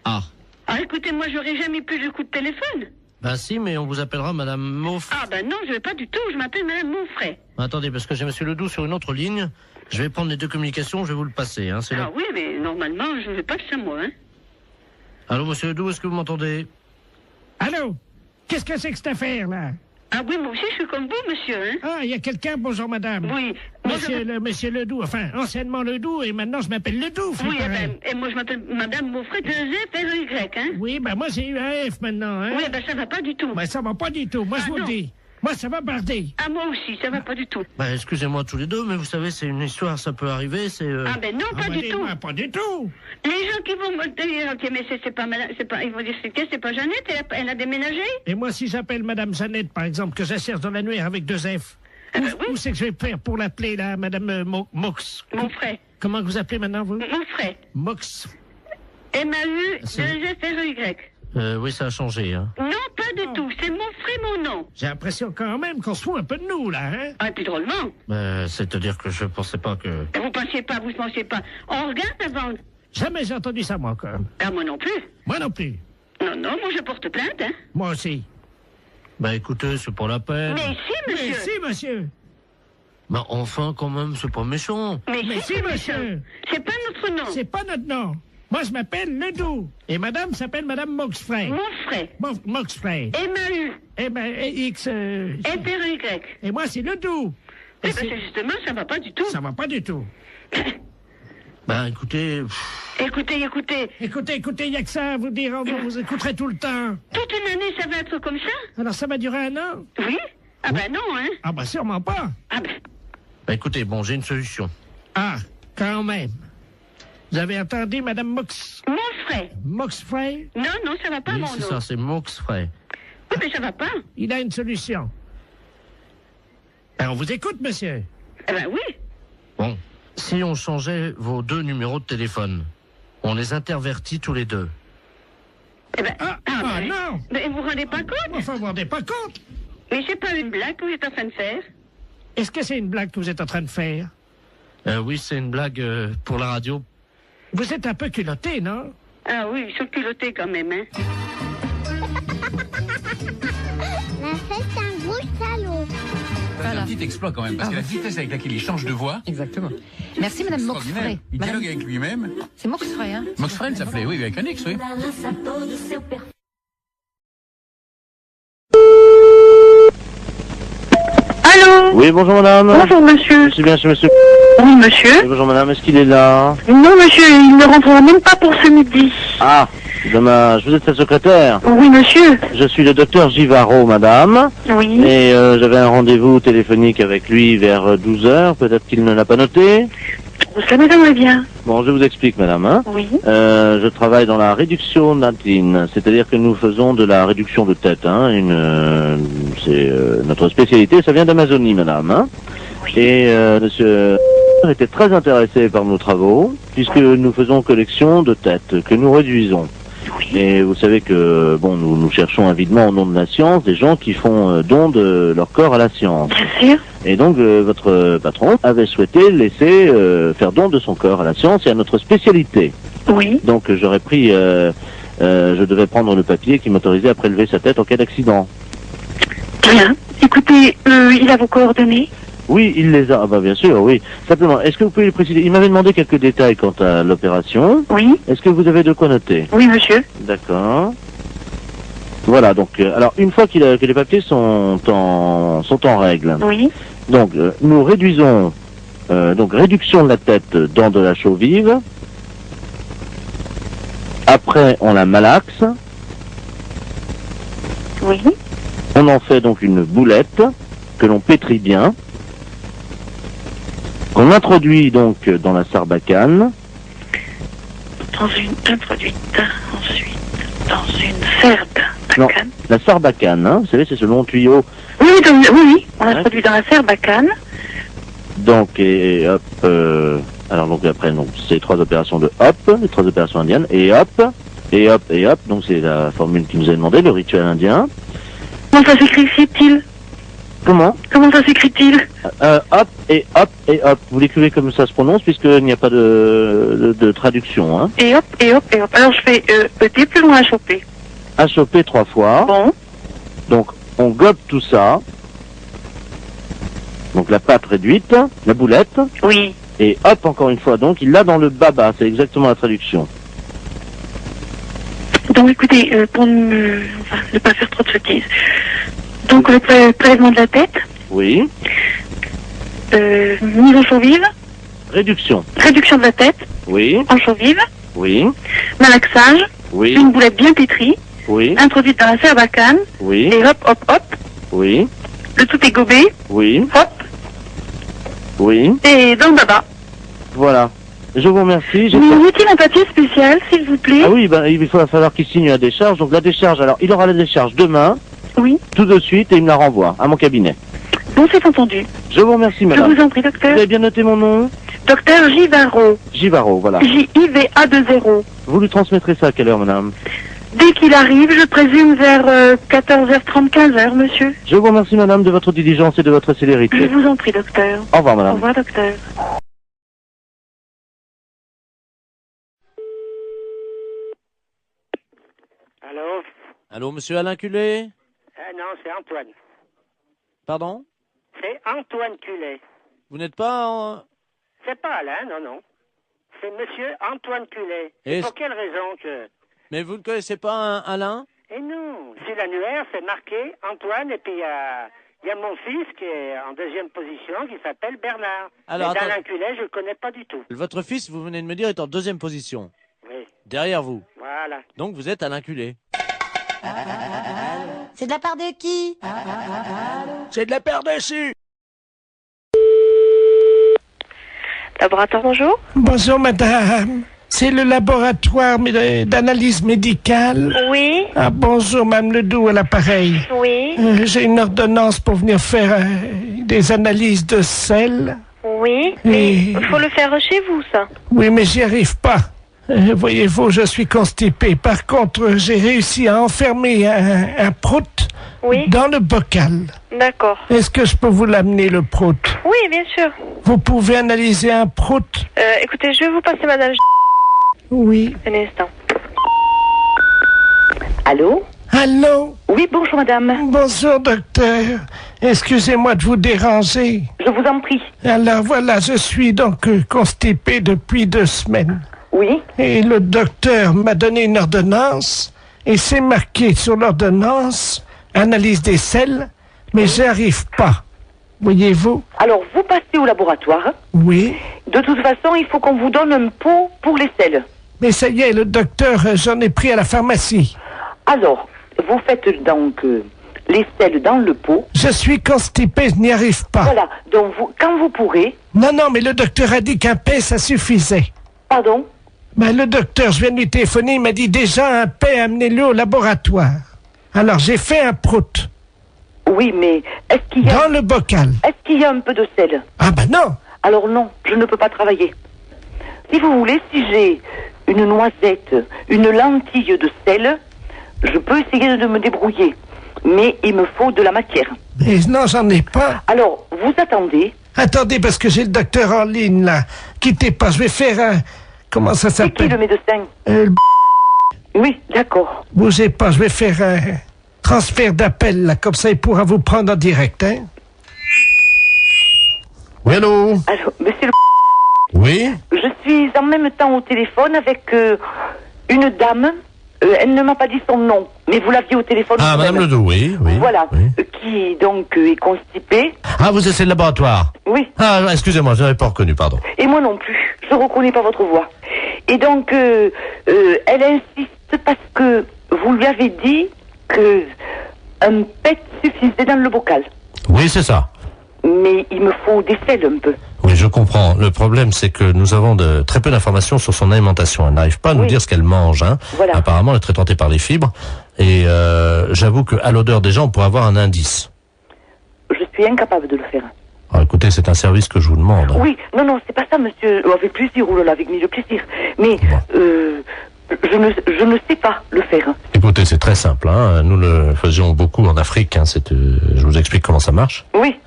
Ah. Ah, écoutez, moi, j'aurais jamais plus de coup de téléphone. Ben si, mais on vous appellera madame Monfray. Ah, ben non, je vais pas du tout, je m'appelle madame Monfray. Attendez, parce que j'ai monsieur Ledoux sur une autre ligne. Je vais prendre les 2 communications, je vais vous le passer, hein. C'est Ah là. oui, mais normalement, je ne vais pas que ça, moi, hein. Allô, monsieur Ledoux, est-ce que vous m'entendez? Allô? Qu'est-ce que c'est que cette affaire, là? Ah oui, moi aussi, je suis comme vous, monsieur, hein. Ah, il y a quelqu'un, bonjour madame. Oui. Monsieur Ledoux, enfin, anciennement Ledoux, et maintenant je m'appelle Ledoux. Oui, et moi, je m'appelle madame Monfray, 2 F, R-E-Y, hein. Oui, ben moi, j'ai eu un F maintenant, hein. Oui, ben ça va pas du tout. Ben ça va pas du tout, moi je vous le dis. Moi, ça va barder. Ah, moi aussi, ça va pas du tout. Ben, excusez-moi tous les deux, mais vous savez, c'est une histoire, ça peut arriver, c'est... Ah, ben non, pas du tout. Pas du tout. Les gens qui vont me dire, ok, mais c'est pas madame, ils vont dire, c'est pas Jeannette, elle a déménagé? Et moi, si j'appelle madame Jeannette, par exemple, que j'acherche dans l'annuaire avec 2 F, où c'est que je vais faire pour l'appeler, là, madame Mox? Monfray. Comment vous appelez maintenant, vous? Monfray. Mox. M-A-U-2-F-R-E-Y. Oui, ça a changé, hein. Non, pas du tout. C'est Monfray, mon nom. J'ai l'impression quand même qu'on se fout un peu de nous, là, hein? Ah, et puis drôlement. C'est-à-dire que je pensais pas que... Vous pensiez pas. On regarde avant. Jamais j'ai entendu ça, moi, encore. Ah, moi non plus. Moi non plus. Non, moi je porte plainte, hein. Moi aussi. Bah écoutez, c'est pas la peine. Mais si, monsieur. Mais si, monsieur. Bah enfin, quand même, c'est pas méchant. Mais si, monsieur. C'est pas notre nom. C'est pas notre nom. Moi, je m'appelle Ledoux. Et madame s'appelle madame Moxfray. Moxfray. Moxfray. M-A-U. X... F-R-Y. Et moi, c'est Ledoux. Eh ben, justement, ça va pas du tout. Ça va pas du tout. Ben, écoutez... Écoutez, il n'y a que ça à vous dire, vous écouterez tout le temps. toute une année, ça va être comme ça? Alors, ça va durer 1 an? Oui? Ah ben non, hein? Ah ben, sûrement pas. Ah ben... Ben, écoutez, bon, j'ai une solution. Ah, quand même. Vous avez entendu, madame Moxfray. Moxfray? Non, ça va pas, Oui, mon c'est nom. ça, c'est Moxfray. Oui, mais ça va pas. Il a une solution. Alors, on vous écoute, monsieur. Eh ben oui. Bon, si on changeait vos 2 numéros de téléphone, on les intervertit tous les 2. Eh ben... non. Mais vous vous rendez pas compte? Enfin, vous vous rendez pas compte? Mais c'est pas une blague que vous êtes en train de faire. Est-ce que c'est une blague que vous êtes en train de faire? Oui, c'est une blague pour la radio. Vous êtes un peu culotté, non? Ah oui, ils sont culottés quand même, hein. La fête, c'est un gros salaud. C'est un petit exploit quand même, parce que la vitesse avec laquelle il change de voix... Exactement. Merci, madame Moxfray. Il dialogue avec lui-même. C'est Moxfray, hein? Moxfray, il s'appelait, oui, avec un X, oui. Allô? Oui, bonjour madame. Bonjour monsieur. Je suis bien chez monsieur. Oui monsieur. Oui, bonjour madame, est-ce qu'il est là? Non monsieur, il ne rentrera même pas pour ce midi. Ah, dommage. Vous êtes sa secrétaire? Oui monsieur. Je suis le docteur Givaro, madame. Oui. Et j'avais un rendez-vous téléphonique avec lui vers 12h. Peut-être qu'il ne l'a pas noté. Ça m'étonnerait bien. Bon, je vous explique, madame. Hein. Oui. Je travaille dans la réduction natine, c'est-à-dire que nous faisons de la réduction de tête. Hein. C'est notre spécialité, ça vient d'Amazonie, madame. Hein. Oui. Et monsieur était très intéressé par nos travaux, puisque nous faisons collection de têtes, que nous réduisons. Oui. Et vous savez que, bon, nous cherchons avidement au nom de la science des gens qui font don de leur corps à la science. Bien sûr. Et donc, votre patron avait souhaité laisser faire don de son corps à la science et à notre spécialité. Oui. Donc, j'aurais pris, je devais prendre le papier qui m'autorisait à prélever sa tête en cas d'accident. Bien. Écoutez, il a vos coordonnées? Oui, il les a. Ah bah bien sûr, oui. Simplement, est-ce que vous pouvez les préciser? Il m'avait demandé quelques détails quant à l'opération. Oui. Est-ce que vous avez de quoi noter? Oui, monsieur. D'accord. Voilà, donc, alors, une fois que les papiers sont en règle. Oui. Donc, nous réduisons, donc, réduction de la tête dans de la chaux vive. Après, on la malaxe. Oui. On en fait donc une boulette que l'on pétrit bien. Qu'on introduit donc dans la sarbacane. Introduite ensuite dans une sarbacane. Non, la sarbacane, hein, vous savez, c'est ce long tuyau. Oui, oui, on l'introduit dans la sarbacane. Donc, et hop, alors donc après, donc, c'est 3 opérations de hop, les 3 opérations indiennes, et hop, et hop, et hop, donc c'est la formule qui nous a demandé, le rituel indien. Comment ça s'écrit-il? Comment ça s'écrit-il? Hop et hop et hop. Vous l'écrivez comme ça se prononce puisqu'il n'y a pas de traduction. Hein. Et hop et hop et hop. Alors je fais ET plus loin HOP. HOP 3 fois. Bon. Donc on gobe tout ça. Donc la pâte réduite, la boulette. Oui. Et hop encore une fois. Donc il l'a dans le baba. C'est exactement la traduction. Donc écoutez, pour ne pas faire trop de sottises. Donc le prélèvement de la tête. Oui. Mise en chaux vive. Réduction. Réduction de la tête. Oui. En chaux vive. Oui. Malaxage. Oui. Une boulette bien pétrie. Oui. Introduite dans la sarbacane. Oui. Et hop, hop, hop. Oui. Le tout est gobé. Oui. Hop. Oui. Et dans le baba. Voilà. Je vous remercie. Il me faut-il un papier spécial, s'il vous plaît? Ah oui, ben, il va falloir qu'il signe la décharge. Donc la décharge, alors il aura la décharge demain. Oui. Tout de suite et il me la renvoie à mon cabinet. Bon, c'est entendu. Je vous remercie, madame. Je vous en prie, docteur. Vous avez bien noté mon nom? Docteur Givaro. Givaro, voilà. J-I-V-A-2-0. Vous lui transmettrez ça à quelle heure, madame? Dès qu'il arrive, je présume vers 14h30, 15h, monsieur. Je vous remercie, madame, de votre diligence et de votre célérité. Je vous en prie, docteur. Au revoir, madame. Au revoir, docteur. Allô? Allô, monsieur Alain Culé? Non, c'est Antoine. Pardon? C'est Antoine Culé. Vous n'êtes pas en... C'est pas Alain, non, non. c'est monsieur Antoine Culet. Et Et pour quelle raison que... Mais vous ne connaissez pas un Alain? Et non, sur l'annuaire, c'est marqué Antoine, et puis il y a mon fils qui est en deuxième position, qui s'appelle Bernard. Alors, Mais attends. d'Alain Culet, je le connais pas du tout. Votre fils, vous venez de me dire, est en deuxième position. Oui, Derrière vous. voilà. Donc vous êtes Alain Culé. C'est de la part de qui? C'est de la paire dessus. Laboratoire, bonjour. Bonjour madame, c'est le laboratoire d'analyse médicale. Oui. Ah bonjour madame Ledoux à l'appareil. Oui. J'ai une ordonnance pour venir faire des analyses de sel. Oui. Mais il faut le faire chez vous, ça. Oui mais j'y arrive pas. Voyez-vous, je suis constipé. Par contre, j'ai réussi à enfermer un prout dans le bocal. D'accord. Est-ce que je peux vous l'amener, le prout? Oui, bien sûr. Vous pouvez analyser un prout? Écoutez, je vais vous passer madame. Oui. Un instant. Allô? Allô? Oui, bonjour madame. Bonjour docteur. Excusez-moi de vous déranger. Je vous en prie. Alors voilà, je suis donc constipé depuis 2 semaines. Oui. Et le docteur m'a donné une ordonnance et c'est marqué sur l'ordonnance analyse des selles, mais j'y arrive pas. Voyez-vous? Alors, vous passez au laboratoire. Oui. De toute façon, il faut qu'on vous donne un pot pour les selles. Mais ça y est, le docteur, j'en ai pris à la pharmacie. Alors, vous faites donc les selles dans le pot. Je suis constipé, je n'y arrive pas. Voilà, donc quand vous pourrez... Non, mais le docteur a dit qu'un paix, ça suffisait. Pardon? Ben, le docteur, je viens de lui téléphoner, il m'a dit déjà un paix, amenez-le au laboratoire. Alors, j'ai fait un prout. Oui, mais est-ce qu'il y a... Dans le bocal. Est-ce qu'il y a un peu de sel? Ah ben non. Alors non, je ne peux pas travailler. Si vous voulez, si j'ai une noisette, une lentille de sel, je peux essayer de me débrouiller. Mais il me faut de la matière. Mais non, j'en ai pas. Alors, vous attendez. Attendez, parce que j'ai le docteur en ligne, là. Quittez pas, je vais faire un... Comment ça s'appelle? C'est qui le médecin? Oui, d'accord. Bougez pas, je vais faire un transfert d'appel, là, comme ça il pourra vous prendre en direct, hein? Oui, allô? Alors, monsieur le... Oui? Je suis en même temps au téléphone avec une dame. Elle ne m'a pas dit son nom, mais vous l'aviez au téléphone. Ah, madame Ledoux, oui. Voilà, oui. qui donc est constipée. Ah, vous êtes le laboratoire? Oui. Ah, excusez-moi, je n'avais pas reconnu, pardon. Et moi non plus, je ne reconnais pas votre voix. Et donc, elle insiste parce que vous lui avez dit que un pet suffisait dans le bocal. Oui, c'est ça. Mais il me faut des selles un peu. Oui, je comprends. Le problème, c'est que nous avons très peu d'informations sur son alimentation. Elle n'arrive pas à nous dire ce qu'elle mange. Hein. Voilà. Apparemment, elle est très tentée par les fibres. Et j'avoue qu'à l'odeur déjà, on pourrait avoir un indice. Je suis incapable de le faire. Alors, écoutez, c'est un service que je vous demande. Oui, non, c'est pas ça, monsieur. Avec plaisir, oh là là, avec mille plaisir. Mais je ne sais pas le faire. Écoutez, c'est très simple. Hein. Nous le faisions beaucoup en Afrique. Hein. Je vous explique comment ça marche. Oui.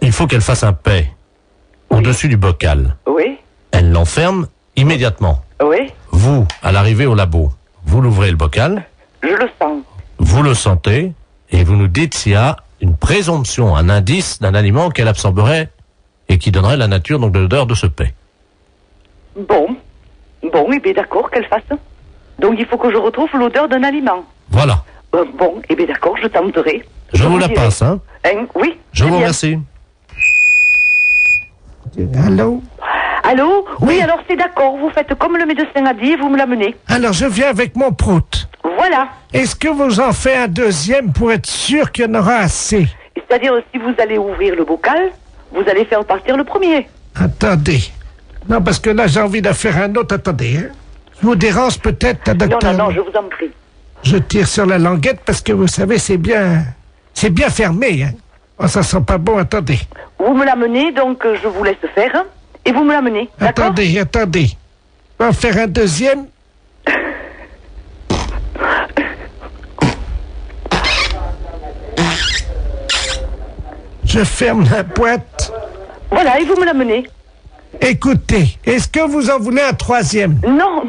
Il faut qu'elle fasse un paix au-dessus du bocal. Oui. Elle l'enferme immédiatement. Oui. Vous, à l'arrivée au labo, vous l'ouvrez le bocal. Je le sens. Vous le sentez et vous nous dites s'il y a une présomption, un indice d'un aliment qu'elle absorberait et qui donnerait la nature donc de l'odeur de ce paix. Bon, et bien d'accord, qu'elle fasse. Donc il faut que je retrouve l'odeur d'un aliment. Voilà. Bon, et bien d'accord, je tenterai. Je vous la dirai. passe, hein. Oui. Je vous bien. remercie. Allô? Allô? Oui, alors c'est d'accord, vous faites comme le médecin a dit et vous me l'amenez. Alors, je viens avec mon prout. Voilà. Est-ce que vous en faites un deuxième pour être sûr qu'il y en aura assez? C'est-à-dire, si vous allez ouvrir le bocal, vous allez faire partir le premier. Attendez. Non, parce que là, j'ai envie d'en faire un autre. Attendez, hein. Je vous dérange peut-être, docteur? Non, je vous en prie. Je tire sur la languette parce que vous savez, c'est bien fermé, hein. Oh, ça sent pas bon, attendez. Vous me l'amenez, donc je vous laisse faire, hein, et vous me l'amenez, d'accord? Attendez. On va en faire un deuxième. Je ferme la boîte. Voilà, et vous me l'amenez. Écoutez, est-ce que vous en voulez un troisième? Non,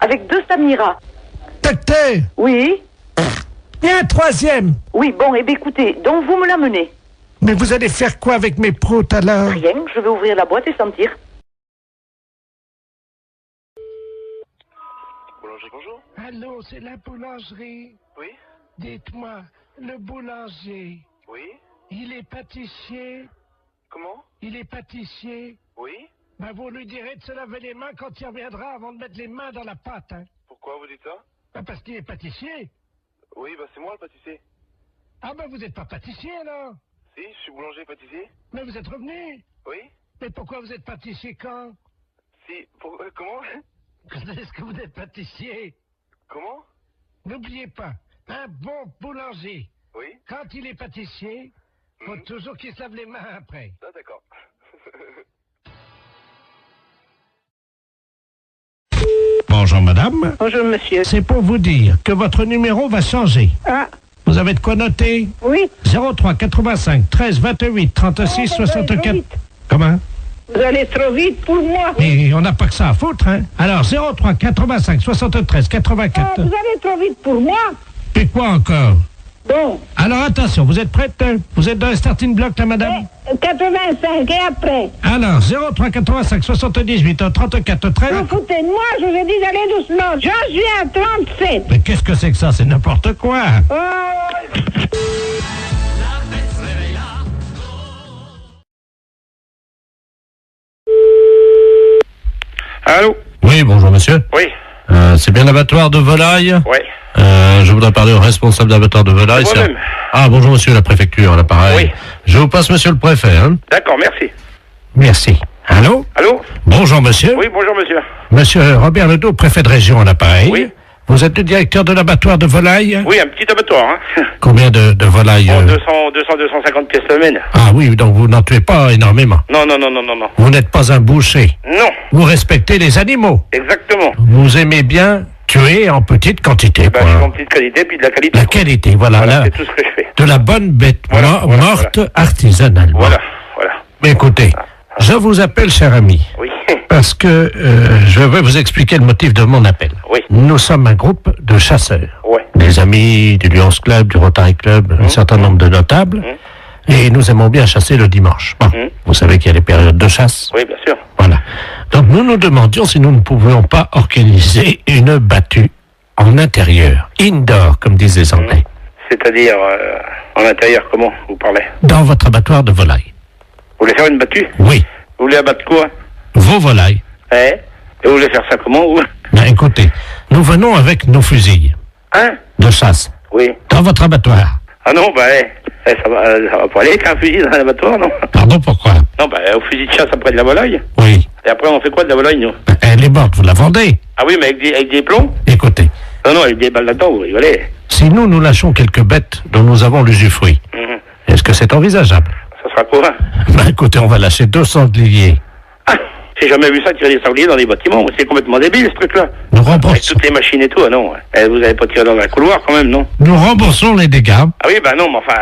avec 2 Samira. Docteur? Oui? Et un troisième? Oui, bon, et bien écoutez, donc vous me l'amenez. Mais vous allez faire quoi avec mes proutes alors? Rien, je vais ouvrir la boîte et sentir. Boulangerie, bonjour. Allô, c'est la boulangerie. Oui. Dites-moi, le boulanger, Oui. il est pâtissier? Comment? Il est pâtissier? Oui. Ben, vous lui direz de se laver les mains quand il reviendra avant de mettre les mains dans la pâte, hein. Pourquoi vous dites ça? Ben, parce qu'il est pâtissier. Oui, bah c'est moi le pâtissier. Ah ben, vous n'êtes pas pâtissier, alors? Si, je suis boulanger pâtissier. Mais vous êtes revenu? Oui. Mais pourquoi vous êtes pâtissier quand? Si, comment? Est-ce que vous êtes pâtissier? Comment? N'oubliez pas, un bon boulanger, Oui. quand il est pâtissier, faut toujours qu'il se lave les mains après. Ah, d'accord. Bonjour madame. Bonjour monsieur. C'est pour vous dire que votre numéro va changer. Ah. Vous avez de quoi noter? Oui. 03 85 13 28 36 64. Comment? Vous allez trop vite pour moi. Mais on n'a pas que ça à foutre, hein. Alors 03 85 73 84. Ah, vous allez trop vite pour moi. Et quoi encore? Bon. Alors attention, vous êtes prête? Vous êtes dans le starting block là madame? 85 et après. Alors 03 85 78 34 13. Vous foutez de moi, je vous ai dit d'aller doucement. J'en suis à 37. Mais qu'est-ce que c'est que ça? C'est n'importe quoi. Allô? Oui, bonjour monsieur. Oui. C'est bien l'abattoir de volaille? Oui. Je voudrais parler au responsable d'abattoir de volaille. C'est moi-même. Ah, bonjour monsieur la préfecture, à l'appareil. Oui. Je vous passe monsieur le préfet, hein. D'accord, merci. Merci. Allô? Allô? Bonjour monsieur. Oui, bonjour monsieur. Monsieur Robert Ledoux, préfet de région à l'appareil. Oui. Vous êtes le directeur de l'abattoir de volaille? Oui, un petit abattoir, hein. Combien de volailles? 250 pièces semaine. Ah oui, donc vous n'en tuez pas énormément. Non. Vous n'êtes pas un boucher. Non. Vous respectez les animaux. Exactement. Vous aimez bien tuer en petite quantité. Je suis en petite qualité, puis de la qualité. La qualité, voilà. C'est tout ce que je fais. De la bonne bête morte artisanalement. Voilà. Mais écoutez, je vous appelle, cher ami. Oui. Parce que je vais vous expliquer le motif de mon appel. Oui. Nous sommes un groupe de chasseurs. Ouais. Des amis du Lions Club, du Rotary Club, un certain nombre de notables. Et nous aimons bien chasser le dimanche. Bon, vous savez qu'il y a les périodes de chasse. Oui, bien sûr. Voilà. Donc nous nous demandions si nous ne pouvions pas organiser une battue en intérieur, indoor, comme disent les Anglais. C'est-à-dire, en intérieur, comment vous parlez? Dans votre abattoir de volailles. Vous voulez faire une battue? Oui. Vous voulez abattre quoi? Vos volailles. Et vous voulez faire ça comment, vous? Ben écoutez, nous venons avec nos fusils. Hein? De chasse. Oui. Dans votre abattoir. Ah non, ça va pas aller avec un fusil dans un abattoir, non? Pardon, pourquoi? Non, au fusil de chasse après de la volaille. Oui. Et après, on fait quoi de la volaille, nous? Elle est morte, vous la vendez? Ah oui, mais avec des plombs? Écoutez. Non, avec des balles là-dedans, vous rigolez. Si nous lâchons quelques bêtes dont nous avons l'usufruit, est-ce que c'est envisageable? Ça sera quoi? Ben écoutez, on va lâcher 2 sangliers. J'ai jamais vu ça, tirer des sangliers dans des bâtiments. C'est complètement débile, ce truc-là. Nous remboursons. Avec toutes les machines et tout, ah non. Vous avez pas tiré dans un couloir, quand même, non? Nous remboursons les dégâts. Ah oui, non, mais enfin,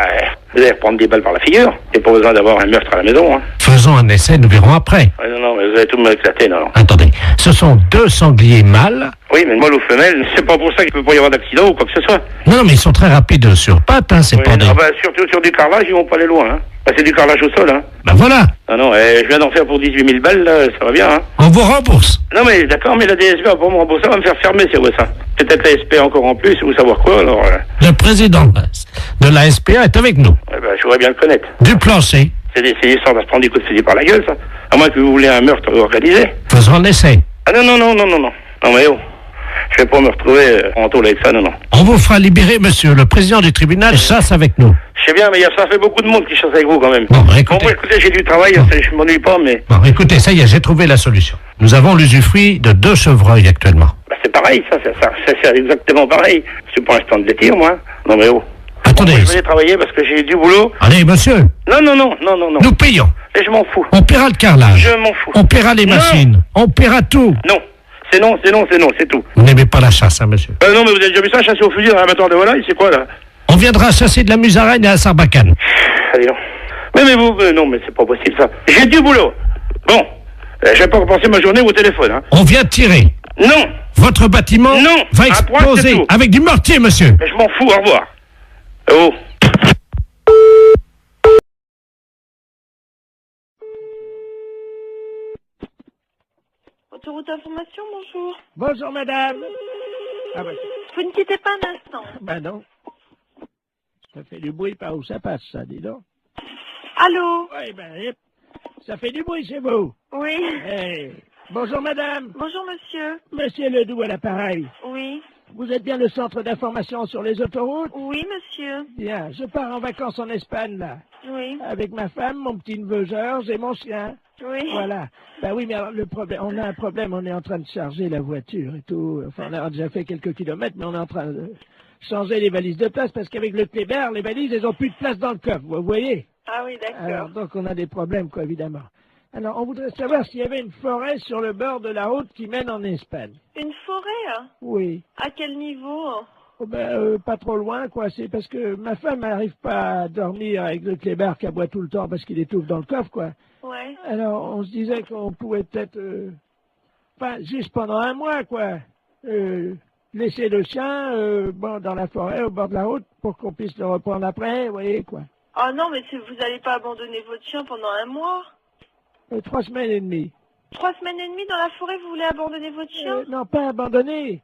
vous allez reprendre des balles par la figure. Il n'y a pas besoin d'avoir un meurtre à la maison, hein. Faisons un essai, nous verrons après. Ouais, non, mais vous allez tout me éclater, non. Attendez, ce sont 2 sangliers mâles. Oui, mais mâle ou femelle, c'est pas pour ça qu'il peut pas y avoir d'accident ou quoi que ce soit. Non, mais ils sont très rapides sur pattes, hein, c'est pas des... surtout sur du carrelage, ils vont pas aller loin, hein. C'est du carrelage au sol, hein. Ben voilà. Ah non, je viens d'en faire pour 18 000 balles, là, ça va bien, hein. On vous rembourse. Non, mais d'accord, mais la DSP va pas me rembourser, elle va me faire fermer, c'est vrai ça. Peut-être la SP encore en plus, ou savoir quoi, alors... Le président de la SPA est avec nous. Je voudrais bien le connaître. Du plancher. C'est l'histoire de se prendre des coups de fusil par la gueule, ça. À moins que vous voulez un meurtre organisé. Faisons un essai. Ah non. Non, mais je vais pas me retrouver en tôle avec ça, non. On vous fera libérer, monsieur. Le président du tribunal chasse avec nous. Je sais bien, mais ça fait beaucoup de monde qui chasse avec vous, quand même. Bon, écoutez. Bon, écoutez, j'ai du travail, je m'ennuie pas, mais... Bon, écoutez, ça y est, j'ai trouvé la solution. Nous avons l'usufruit de 2 chevreuils actuellement. C'est pareil, ça, c'est exactement pareil. C'est pour l'instant de les tirs, moi. Non, mais Attendez. Bon, je vais aller travailler parce que j'ai du boulot. Allez, monsieur. Non. Nous payons. Et je m'en fous. On paiera le carrelage. Je m'en fous. On paiera les machines. On paiera tout. Non. C'est tout. Vous n'aimez pas la chasse, hein, monsieur? Non, mais vous avez déjà vu ça, chasser au fusil dans l'abattoir de volaille, c'est quoi, là? On viendra chasser de la musaraigne à la Sarbacane. Allez, non. Mais vous, non, mais c'est pas possible, ça. J'ai du boulot. Bon. Je vais pas repenser ma journée au téléphone, hein. On vient tirer. Non. Votre bâtiment va exploser avec du mortier, monsieur. Mais je m'en fous, au revoir. Oh. Autoroute information, bonjour. Bonjour, madame. Ah bah, Vous ne quittez pas un instant. bah non. Ça fait du bruit par où ça passe, ça, dis donc. Allô? Oui, ben, ça fait du bruit chez vous. Oui. Eh, bonjour, madame. Bonjour, monsieur. Monsieur Ledoux à l'appareil. Oui. Vous êtes bien le centre d'information sur les autoroutes? Oui, monsieur. Bien, je pars en vacances en Espagne, là. Oui. Avec ma femme, mon petit-neveu Georges et mon chien. Oui. Voilà. Ben oui, mais alors le problème, on a un problème, on est en train de charger la voiture et tout. Enfin, on a déjà fait quelques kilomètres, mais on est en train de changer les valises de place parce qu'avec le Kléber, les valises, elles ont plus de place dans le coffre, vous voyez? Ah oui, Alors, d'accord. donc on a des problèmes, quoi, évidemment. Alors, on voudrait savoir s'il y avait une forêt sur le bord de la route qui mène en Espagne. Une forêt? Oui. À quel niveau? Oh ben, pas trop loin, quoi. C'est parce que ma femme n'arrive pas à dormir avec le Kléber qui aboie tout le temps parce qu'il étouffe dans le coffre, quoi. Ouais. Alors, on se disait qu'on pouvait peut-être, enfin, juste pendant un mois, quoi, laisser le chien, bon, dans la forêt, au bord de la route, pour qu'on puisse le reprendre après, vous voyez, quoi. Ah non, mais vous n'allez pas abandonner votre chien pendant un mois? 3 semaines et demie. 3 semaines et demie dans la forêt, vous voulez abandonner votre chien? Non, pas abandonné.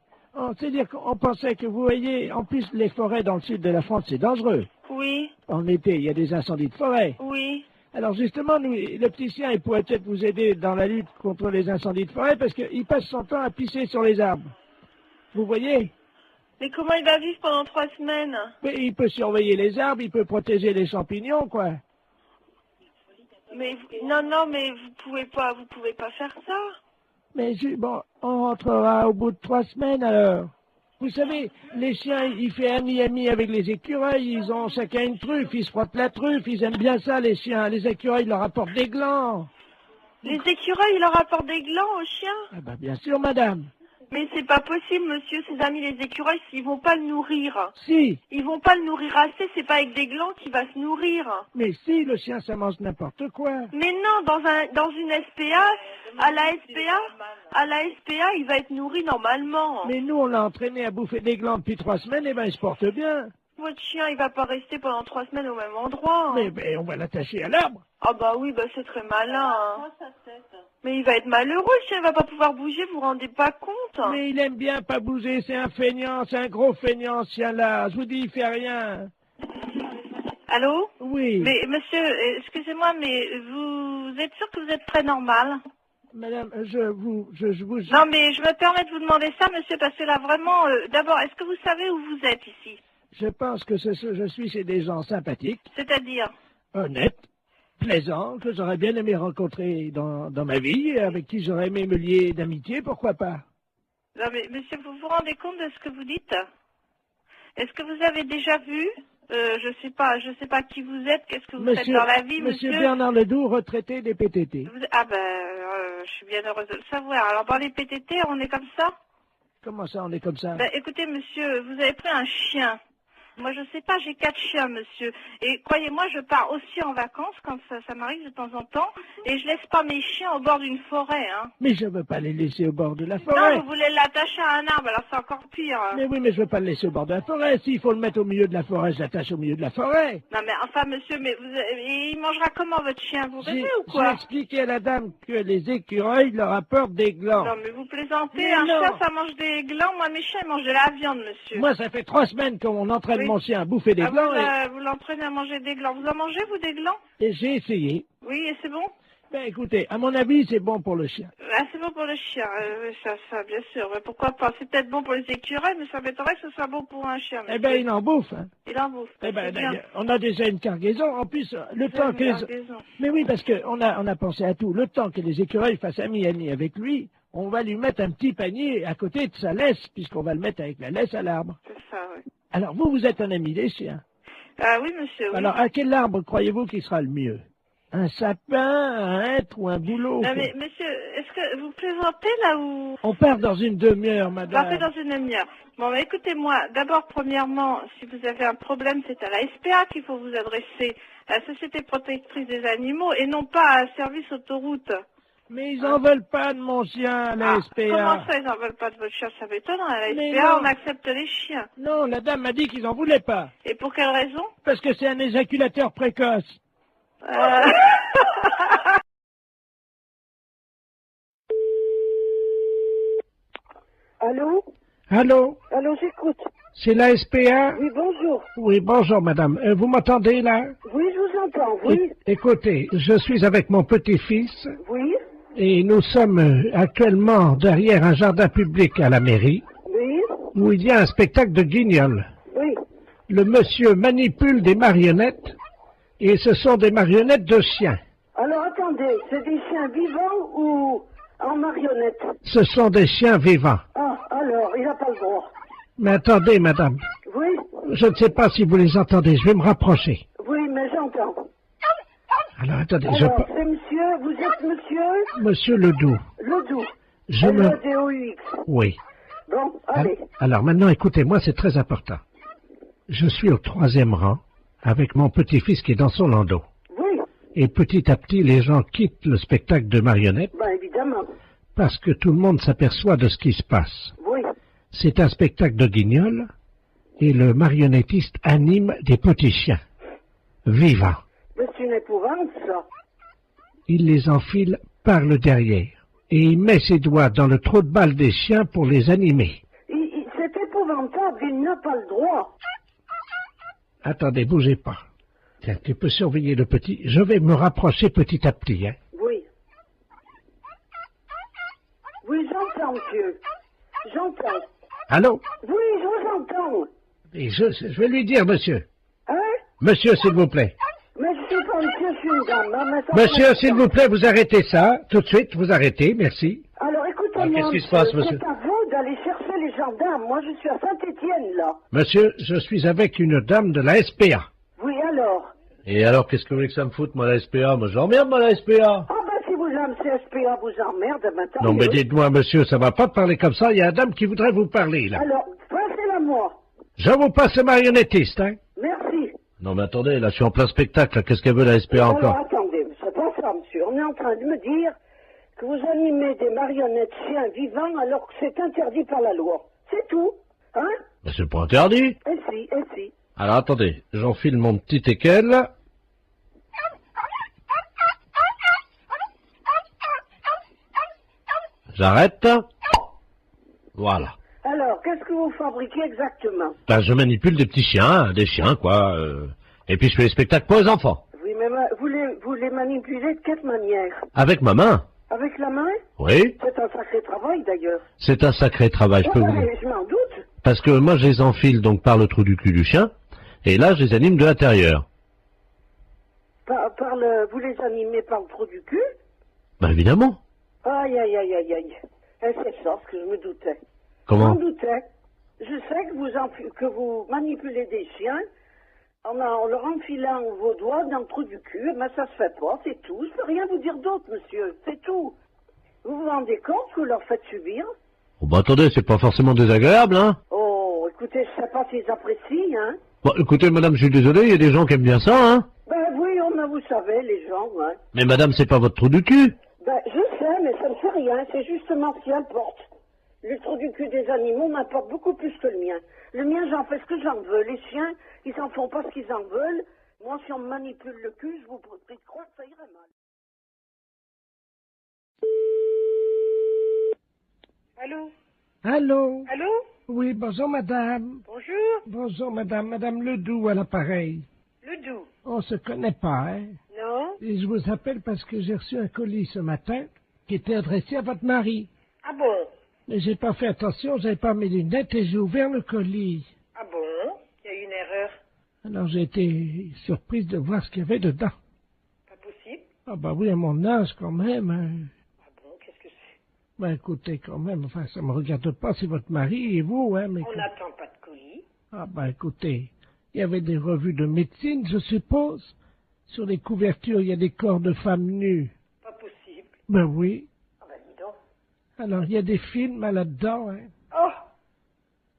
C'est-à-dire qu'on pensait que, vous voyez, en plus, les forêts dans le sud de la France, c'est dangereux. Oui. En été, il y a des incendies de forêt. Oui. Alors justement, nous, le petit chien, il pourrait peut-être vous aider dans la lutte contre les incendies de forêt parce qu'il passe son temps à pisser sur les arbres. Vous voyez? Mais comment il va vivre pendant 3 semaines? Mais il peut surveiller les arbres, il peut protéger les champignons, quoi. Mais non, mais vous pouvez pas faire ça. Mais bon, on rentrera au bout de 3 semaines alors. Vous savez, les chiens, ils font ami avec les écureuils, ils ont chacun une truffe, ils se frottent la truffe, ils aiment bien ça les chiens. Les écureuils leur apportent des glands. Les écureuils, ils leur apportent des glands aux chiens? Ah bah bien sûr, madame. Mais c'est pas possible, monsieur, ses amis les écureuils, ils vont pas le nourrir. Si. Ils vont pas le nourrir assez, c'est pas avec des glands qu'il va se nourrir. Mais si, le chien, ça mange n'importe quoi. Mais non, dans une SPA, à la SPA, il va être nourri normalement. Mais nous, on l'a entraîné à bouffer des glands depuis 3 semaines, et ben il se porte bien. Votre chien, il va pas rester pendant 3 semaines au même endroit. Mais on va l'attacher à l'arbre. Ah bah oui, bah c'est très malin. Hein. Mais il va être malheureux, le chien, il va pas pouvoir bouger, vous vous rendez pas compte? Mais il aime bien pas bouger, c'est un feignant, c'est un gros feignant, ce chien-là. Je vous dis, il fait rien. Allô? Oui. Mais monsieur, excusez-moi, mais vous êtes sûr que vous êtes très normal? Madame, je vous... Non, mais je me permets de vous demander ça, monsieur, parce que là, vraiment, d'abord, est-ce que vous savez où vous êtes ici? Je pense que je suis chez des gens sympathiques. C'est-à-dire? Honnêtes, plaisants, que j'aurais bien aimé rencontrer dans ma vie, avec qui j'aurais aimé me lier d'amitié, pourquoi pas? Non, mais monsieur, vous vous rendez compte de ce que vous dites? Est-ce que vous avez déjà vu? Je sais pas qui vous êtes, qu'est-ce que vous faites dans la vie, monsieur? Monsieur Bernard Ledoux, retraité des PTT. Ah ben, je suis bien heureuse de le savoir. Alors, dans les PTT, on est comme ça? Comment ça, on est comme ça? Ben, écoutez, monsieur, vous avez pris un chien. Moi, je sais pas, j'ai 4 chiens, monsieur. Et croyez-moi, je pars aussi en vacances quand ça m'arrive de temps en temps. Et je laisse pas mes chiens au bord d'une forêt, hein. Mais je veux pas les laisser au bord de la forêt. Non, vous voulez l'attacher à un arbre, alors c'est encore pire. Mais oui, mais je veux pas le laisser au bord de la forêt. S'il faut le mettre au milieu de la forêt, je l'attache au milieu de la forêt. Non, mais enfin, monsieur, mais il mangera comment votre chien? Vous rêvez ou quoi? J'ai expliqué à la dame que les écureuils leur apportent des glands. Non, mais vous plaisantez. Mais un non. chien, ça mange des glands. Moi, mes chiens, ils mangent de la viande, monsieur. Moi, ça fait 3 semaines qu'on entraîne mon chien à bouffer des glands. Vous l'entraînez à manger des glands. Vous en mangez, vous, des glands? Et j'ai essayé. Oui, et c'est bon? Ben écoutez, à mon avis, c'est bon pour le chien. Ah, c'est bon pour le chien, ça, bien sûr. Mais pourquoi pas? C'est peut-être bon pour les écureuils, mais ça m'étonnerait que ce soit bon pour un chien. Eh ben, il en bouffe. Hein. Il en bouffe. Eh ben, d'ailleurs, on a déjà une cargaison. En plus, le temps que... Mais oui, parce qu'on a pensé à tout. Le temps que les écureuils fassent ami avec lui, on va lui mettre un petit panier à côté de sa laisse, puisqu'on va le mettre avec la laisse à l'arbre. C'est ça, oui. Alors, vous êtes un ami des chiens. Ah oui, monsieur, oui. Alors, à quel arbre croyez-vous qu'il sera le mieux? Un sapin, un hêtre ou un bouleau? Non, mais monsieur, est-ce que vous plaisantez là ou... On part dans une demi-heure, madame. Partez dans une demi-heure. Bon, bah, écoutez-moi, d'abord, premièrement, si vous avez un problème, c'est à la SPA qu'il faut vous adresser, à la Société Protectrice des Animaux, et non pas à Service Autoroute. Mais ils en veulent pas de mon chien, la SPA. Comment ça, ils en veulent pas de votre chien? Ça m'étonne, à la Mais SPA, non. on accepte les chiens. Non, la dame m'a dit qu'ils en voulaient pas. Et pour quelle raison? Parce que c'est un éjaculateur précoce. Allô? Allô? Allô, j'écoute. C'est la SPA? Oui, bonjour. Oui, bonjour madame. Vous m'entendez là? Oui, je vous entends, oui. Écoutez, je suis avec mon petit-fils. Oui. Et nous sommes actuellement derrière un jardin public à la mairie. Oui. Où il y a un spectacle de guignol. Oui. Le monsieur manipule des marionnettes. Et ce sont des marionnettes de chiens. Alors attendez, c'est des chiens vivants ou en marionnettes? Ce sont des chiens vivants. Ah, alors, il n'a pas le droit. Mais attendez, madame. Oui. Je ne sais pas si vous les entendez. Je vais me rapprocher. Oui, mais j'entends. Alors, attendez. Alors, c'est monsieur, vous êtes monsieur? Monsieur Ledoux. Ledoux. Je me... L-E-D-O-U-X. Oui. Bon, allez. Alors maintenant, écoutez-moi, c'est très important. Je suis au 3e rang avec mon petit-fils qui est dans son landau. Oui. Et petit à petit, les gens quittent le spectacle de marionnettes. Ben, évidemment. Parce que tout le monde s'aperçoit de ce qui se passe. Oui. C'est un spectacle de guignol et le marionnettiste anime des petits chiens. Vivants. Mais c'est une épouvante, ça. Il les enfile par le derrière et il met ses doigts dans le trou de balle des chiens pour les animer. C'est épouvantable, il n'a pas le droit. Attendez, bougez pas. Tiens, tu peux surveiller le petit. Je vais me rapprocher petit à petit, hein. Oui. Oui, j'entends, monsieur. J'entends. Allô? Oui, je vous entends. Et je vais lui dire, monsieur. Hein? Monsieur, s'il vous plaît. Mais je suis pas monsieur, je suis une dame. Hein, monsieur, s'il vous plaît, vous arrêtez ça. Tout de suite, vous arrêtez, merci. Alors, écoutez-moi, qu'est-ce qui se passe, monsieur? C'est à vous d'aller chercher les gendarmes. Moi, je suis à Saint-Étienne, là. Monsieur, je suis avec une dame de la SPA. Oui, alors? Et alors, qu'est-ce que vous voulez que ça me foute, moi, la SPA? Moi, j'emmerde, moi, la SPA. Ah, ben, si vous aimez ces SPA, vous emmerde, maintenant. Non, mais dites-moi, monsieur, ça va pas parler comme ça. Il y a une dame qui voudrait vous parler, là. Alors, passez-la moi. Je vous passe le marionnettiste, hein. Merci. Non, mais attendez, là, je suis en plein spectacle. Qu'est-ce qu'elle veut, la SPA, encore? Alors, attendez, c'est pas ça, monsieur. On est en train de me dire que vous animez des marionnettes chiens vivants alors que c'est interdit par la loi. C'est tout, hein? Mais c'est pas interdit. Et si. Alors, attendez, j'enfile mon petit équel. J'arrête. Voilà. Alors, qu'est-ce que vous fabriquez exactement? Ben, je manipule des petits chiens, des chiens, quoi. Et puis je fais les spectacles pour les enfants. Oui, mais vous les manipulez de quelle manière? Avec ma main. Avec la main? Oui. C'est un sacré travail, d'ailleurs. C'est un sacré travail, je peux vous dire. Je m'en doute. Parce que moi, je les enfile donc par le trou du cul du chien, et là, je les anime de l'intérieur. Vous les animez par le trou du cul? Ben, évidemment. Aïe. C'est ça ce que je me doutais. Comment? Je m'en doutais. Je sais que vous manipulez des chiens en leur enfilant vos doigts dans le trou du cul, mais ça se fait pas, c'est tout. Je peux rien vous dire d'autre, monsieur, c'est tout. Vous vous rendez compte que vous leur faites subir? Oh, bah attendez, c'est pas forcément désagréable, hein? Oh, écoutez, je sais pas s'ils apprécient, hein? Bon, écoutez, madame, je suis désolé, il y a des gens qui aiment bien ça, hein? Ben oui, mais vous savez, les gens, hein. Mais madame, c'est pas votre trou du cul. Ben, je sais, mais ça ne fait rien, c'est justement ce qui importe. Le trou du cul des animaux m'importe beaucoup plus que le mien. Le mien, j'en fais ce que j'en veux. Les chiens, ils en font pas ce qu'ils en veulent. Moi, si on me manipule le cul, je vous prie de croire que ça irait mal. Allô? Allô? Oui, bonjour, madame. Bonjour. Bonjour, madame. Madame Ledoux à l'appareil. Ledoux. On se connaît pas, hein? Non. Et je vous appelle parce que j'ai reçu un colis ce matin qui était adressé à votre mari. Ah bon? Mais j'ai pas fait attention, j'avais pas mes lunettes et j'ai ouvert le colis. Ah bon? Il y a eu une erreur. Alors j'ai été surprise de voir ce qu'il y avait dedans. Pas possible. Ah bah oui, à mon âge quand même. Hein. Ah bon, qu'est-ce que c'est? Ben écoutez, quand même, enfin ça me regarde pas, c'est votre mari et vous, hein. Mais on n'attend pas de colis. Ah ben écoutez, il y avait des revues de médecine, je suppose. Sur les couvertures, il y a des corps de femmes nues. Pas possible. Ben oui. Ah ben dis donc. Alors il y a des films là-dedans, hein. Oh!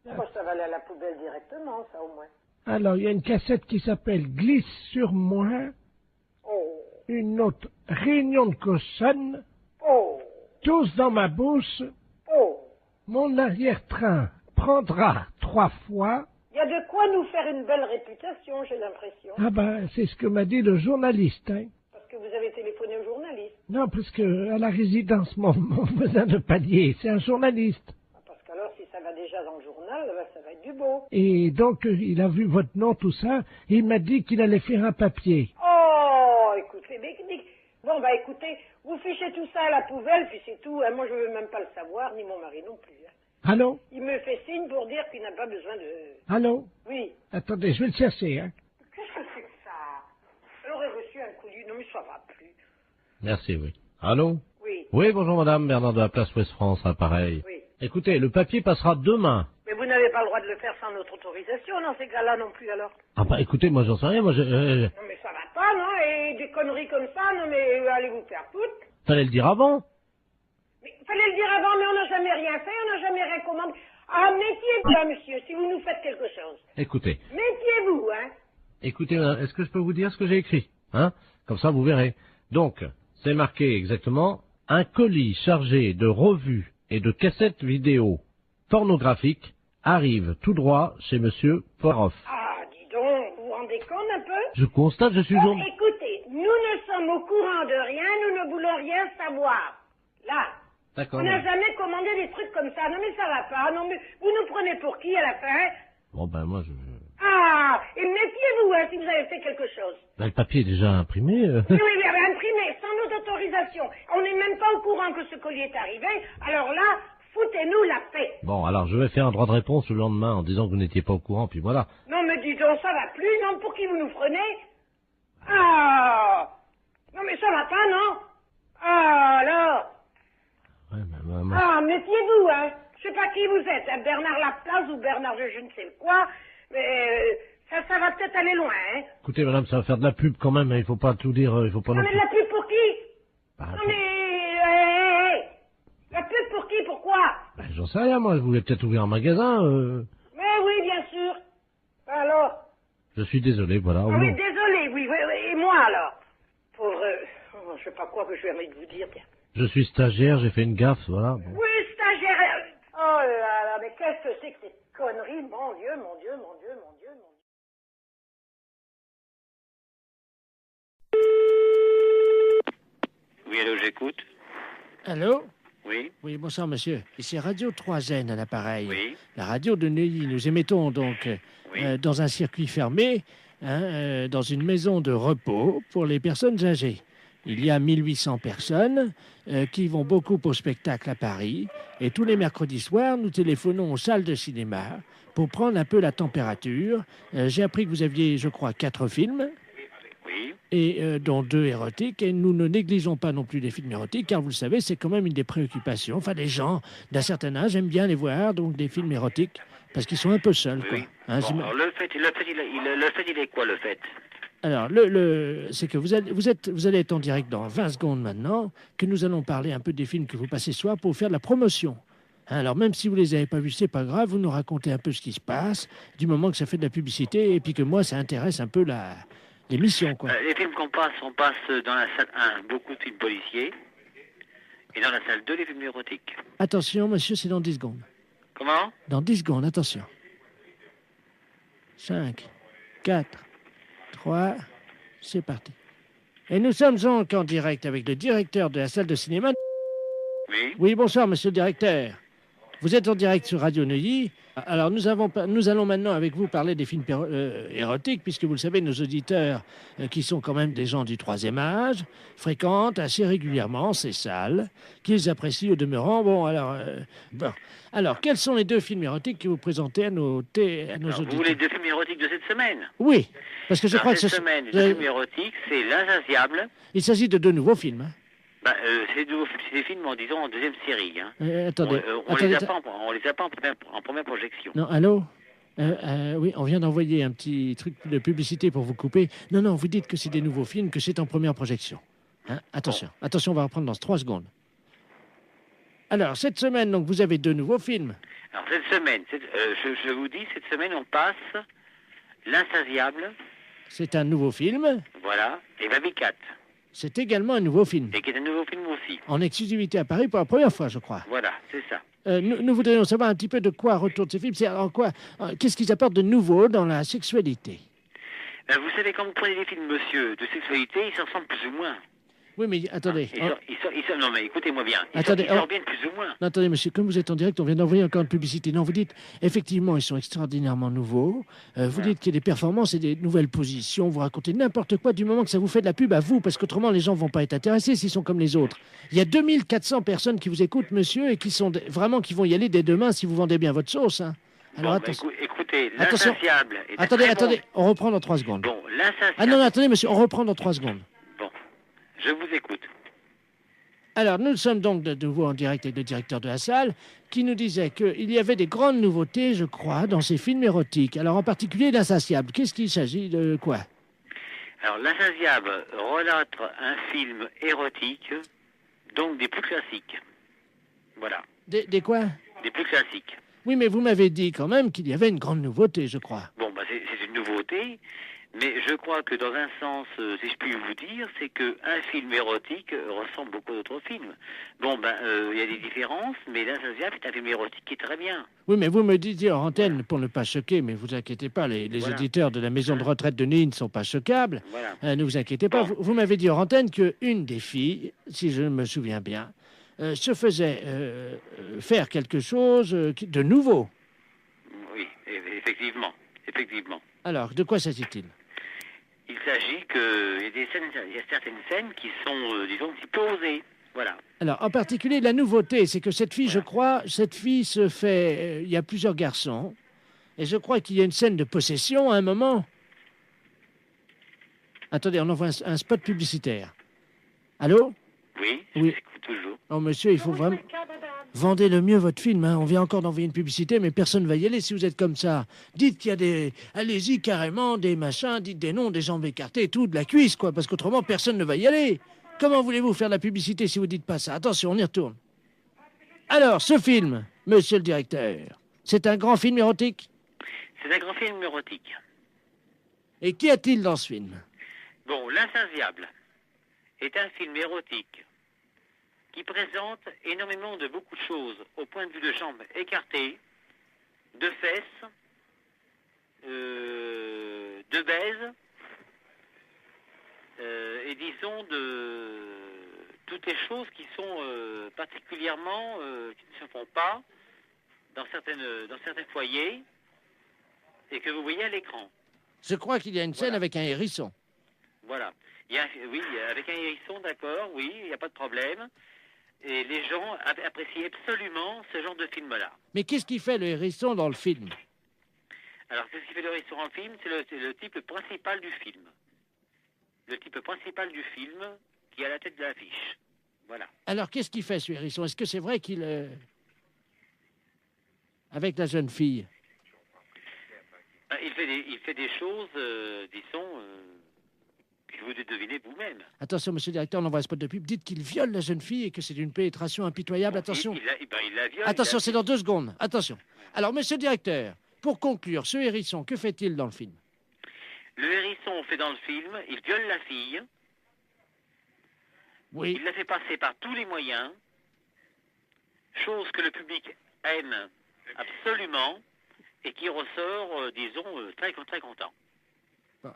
Moi, ça va aller à la poubelle directement, ça au moins. Alors, il y a une cassette qui s'appelle Glisse sur moi. Oh. Une autre, Réunion de cochonne. Oh. Tous dans ma bouche. Oh. Mon arrière-train prendra 3 fois. Il y a de quoi nous faire une belle réputation, j'ai l'impression. Ah ben, c'est ce que m'a dit le journaliste, hein. Parce que vous avez téléphoné au journaliste. Non, parce que à la résidence, mon voisin de palier, c'est un journaliste. Parce qu'alors, si ça va déjà dans le journal, ça va être du beau. Et donc, il a vu votre nom, tout ça, et il m'a dit qu'il allait faire un papier. Oh, écoutez, bon, bah écoutez, vous fichez tout ça à la poubelle, puis c'est tout. Hein. Moi, je veux même pas le savoir, ni mon mari non plus. Hein. Allô? Il me fait signe pour dire qu'il n'a pas besoin de... Allô? Oui. Attendez, je vais le chercher, hein. Qu'est-ce que c'est que ça? Elle aurait reçu un coup du... Non, mais ça va plus. Merci, oui. Allô? Oui. Oui, bonjour madame, Bernard de la place Ouest France, appareil. Oui. Écoutez, le papier passera demain. Mais vous n'avez pas le droit de le faire sans notre autorisation, dans ces cas-là non plus, alors? Ah bah écoutez, moi j'en sais rien, moi je... Non, mais ça va pas, non? Et des conneries comme ça, non, mais allez vous faire foutre. Fallait le dire avant. Mais fallait le dire avant, mais on n'a jamais rien fait, on n'a jamais rien commandé. Ah, méfiez-vous, là, monsieur, si vous nous faites quelque chose. Écoutez. Méfiez-vous, hein. Écoutez, madame, est-ce que je peux vous dire ce que j'ai écrit? Hein? Comme ça, vous verrez. Donc, c'est marqué exactement, un colis chargé de revues et de cassettes vidéo pornographiques arrive tout droit chez monsieur Poiroff. Ah, dis donc, vous vous rendez compte un peu? Je constate, je suis journaliste. Écoutez, nous ne sommes au courant de rien, nous ne voulons rien savoir. Là. D'accord. On n'a jamais commandé des trucs comme ça. Non, mais ça va pas. Non, mais vous nous prenez pour qui à la fin? Bon, ben, moi, je... Ah, et méfiez-vous, hein, si vous avez fait quelque chose. Ben, le papier est déjà imprimé. Oui, mais imprimé, sans notre autorisation. On n'est même pas au courant que ce colis est arrivé. Alors là, foutez-nous la paix. Bon, alors, je vais faire un droit de réponse le lendemain en disant que vous n'étiez pas au courant, puis voilà. Non, mais dis donc, ça va plus, non? Pour qui vous nous prenez? Ah! Non, mais ça va pas, non? Ah, alors? Ouais, mais, Ah, méfiez-vous, hein. Je sais pas qui vous êtes, hein, Bernard Laplace ou Bernard je ne sais quoi, mais ça va peut-être aller loin, hein. Écoutez, madame, ça va faire de la pub quand même, hein, il faut pas tout dire, il faut pas... Non, non mais plus... de la pub pour qui? Bah, non, mais... La pub pour qui? Pourquoi? Ben, j'en sais rien, moi, je voulais peut-être ouvrir un magasin, Mais oui, bien sûr. Alors? Je suis désolé, voilà. Ah oui, désolé, oui, et moi, alors? Pauvre... je sais pas quoi que je vais envie de vous dire, bien. Je suis stagiaire, j'ai fait une gaffe, voilà. Bon. Oui, stagiaire. Oh là là, mais qu'est-ce que c'est que ces conneries? Mon Dieu, mon Dieu, mon Dieu, mon Dieu, mon Dieu. Oui, allô, j'écoute. Allô? Oui. Oui, bonsoir monsieur. Ici Radio 3N à l'appareil. Oui. La radio de Neuilly. Nous émettons donc dans un circuit fermé, hein, dans une maison de repos pour les personnes âgées. Il y a 1800 personnes qui vont beaucoup au spectacle à Paris. Et tous les mercredis soirs, nous téléphonons aux salles de cinéma pour prendre un peu la température. J'ai appris que vous aviez, je crois, 4 films. Oui. Et dont 2 érotiques. Et nous ne négligeons pas non plus les films érotiques, car vous le savez, c'est quand même une des préoccupations. Enfin, les gens d'un certain âge aiment bien les voir, donc des films érotiques, parce qu'ils sont un peu seuls, quoi. Hein, Bon, alors le fait, il est quoi, le fait? Alors, c'est que vous allez être en direct dans 20 secondes maintenant, que nous allons parler un peu des films que vous passez ce soir pour faire de la promotion. Hein, alors, même si vous les avez pas vus, c'est pas grave, vous nous racontez un peu ce qui se passe, du moment que ça fait de la publicité, et puis que moi, ça intéresse un peu l'émission, quoi. Les films qu'on passe, on passe dans la salle 1, beaucoup de films policiers, et dans la salle 2, les films érotiques. Attention, monsieur, c'est dans 10 secondes. Comment? Dans 10 secondes, attention. 5, 4... 3, c'est parti. Et nous sommes donc en direct avec le directeur de la salle de cinéma. Oui. Oui, bonsoir, monsieur le directeur. Vous êtes en direct sur Radio Neuilly. Alors, nous allons maintenant avec vous parler des films érotiques, puisque vous le savez, nos auditeurs, qui sont quand même des gens du 3e âge, fréquentent assez régulièrement ces salles, qu'ils apprécient au demeurant. Bon, alors, quels sont les 2 films érotiques que vous présentez à nos auditeurs? Vous voulez 2 films érotiques de cette semaine? Oui, parce que je crois que cette semaine, le film érotique, c'est L'Insatiable. Il s'agit de 2 nouveaux films. Hein. C'est des films, disons, en 2e série. Hein. Attendez. On les a pas en première projection. Non, allô? Oui, on vient d'envoyer un petit truc de publicité pour vous couper. Non, vous dites que c'est des nouveaux films, que c'est en première projection. Hein? Attention, attention, on va reprendre dans 3 secondes. Alors, cette semaine, donc, vous avez 2 nouveaux films. Alors, cette semaine, je vous dis, cette semaine, on passe L'Insatiable. C'est un nouveau film. Voilà, et Baby-Cat. C'est également un nouveau film. Et qui est un nouveau film aussi. En exclusivité à Paris pour la première fois, je crois. Voilà, c'est ça. Nous voudrions savoir un petit peu de quoi retournent ces films. C'est en quoi, qu'est-ce qu'ils apportent de nouveau dans la sexualité? Vous savez, quand vous prenez des films, monsieur, de sexualité, ils s'en ressemblent plus ou moins. Oui, mais attendez. Non, mais écoutez-moi bien. Attendez, Ils reviennent plus ou moins. Non, attendez, monsieur, comme vous êtes en direct, on vient d'envoyer encore une publicité. Non, vous dites, effectivement, ils sont extraordinairement nouveaux. Vous dites qu'il y a des performances et des nouvelles positions. Vous racontez n'importe quoi du moment que ça vous fait de la pub à vous, parce qu'autrement, les gens vont pas être intéressés s'ils sont comme les autres. Il y a 2400 personnes qui vous écoutent, monsieur, et qui sont vraiment qui vont y aller dès demain si vous vendez bien votre sauce. Hein. Alors, Bon, attention. écoutez, Attention. l'insatiable. est Attendez, très attendez, bon. on reprend dans 3 secondes. Bon, l'insatiable. Ah non, attendez, monsieur, on reprend dans 3 secondes. Bon, je vous écoute. Alors, nous sommes donc de nouveau en direct avec le directeur de la salle, qui nous disait qu'il y avait des grandes nouveautés, je crois, dans ces films érotiques. Alors, en particulier, l'Insatiable. Qu'est-ce qu'il s'agit de quoi? Alors, l'insatiable relate un film érotique, donc des plus classiques. Voilà. Des quoi? Des plus classiques. Oui, mais vous m'avez dit quand même qu'il y avait une grande nouveauté, je crois. Bon, bah, c'est une nouveauté, mais je crois que dans un sens, si je puis vous dire, c'est qu'un film érotique ressemble beaucoup à d'autres films. Bon, ben, il y a des différences, mais l'insatiable est un film érotique qui est très bien. Oui, mais vous me disiez en antenne, pour ne pas choquer, mais vous inquiétez pas, les Voilà. auditeurs de la maison de retraite de Neuilly ne sont pas choquables. Voilà. Ne vous inquiétez pas. Vous m'avez dit en antenne qu'une des filles, si je me souviens bien, se faisait faire quelque chose de nouveau. Oui, effectivement. Effectivement. Alors, de quoi s'agit-il? Il s'agit qu'il y a certaines scènes qui sont, disons, un petit peu osées. Voilà. Alors, en particulier, la nouveauté, c'est que cette fille, je crois, cette fille se fait... il y a plusieurs garçons, et je crois qu'il y a une scène de possession à un moment. Attendez, on envoie un spot publicitaire. Allô? Oui, Oui. j'écoute toujours. Oh, monsieur, il faut vraiment... Vendez le mieux votre film. Hein. On vient encore d'envoyer une publicité, mais personne ne va y aller si vous êtes comme ça. Dites qu'il y a des... Allez-y carrément, des machins, dites des noms, des jambes écartées, tout, de la cuisse, quoi, parce qu'autrement, personne ne va y aller. Comment voulez-vous faire de la publicité si vous dites pas ça? Attention, on y retourne. Alors, ce film, monsieur le directeur, c'est un grand film érotique? C'est un grand film érotique. Et qu'y a-t-il dans ce film? Bon, L'Insatiable est un film érotique qui présente énormément de beaucoup de choses au point de vue de jambes écartées, de fesses, de baises, et disons de toutes les choses qui sont particulièrement, qui ne se font pas dans certains foyers et que vous voyez à l'écran. Je crois qu'il y a une scène avec un hérisson. Voilà. Oui, avec un hérisson, d'accord, oui, il n'y a pas de problème. Et les gens apprécient absolument ce genre de film-là. Mais qu'est-ce qui fait le hérisson dans le film? Alors, qu'est-ce qui fait le hérisson en film? C'est le type principal du film. Le type principal du film qui est à la tête de l'affiche. Voilà. Alors, qu'est-ce qu'il fait, ce hérisson? Est-ce que c'est vrai qu'il... Avec la jeune fille? Il fait des choses, disons... que vous devinez vous-même. Attention, monsieur le directeur, on envoie un spot de pub. Dites qu'il viole la jeune fille et que c'est d'une pénétration impitoyable. Attention. Il la viole. Attention, c'est dans 2 secondes. Attention. Alors, monsieur le directeur, pour conclure, ce hérisson, que fait-il dans le film? Le hérisson fait dans le film, il viole la fille. Oui. Il la fait passer par tous les moyens. Chose que le public aime absolument et qui ressort, disons, très content.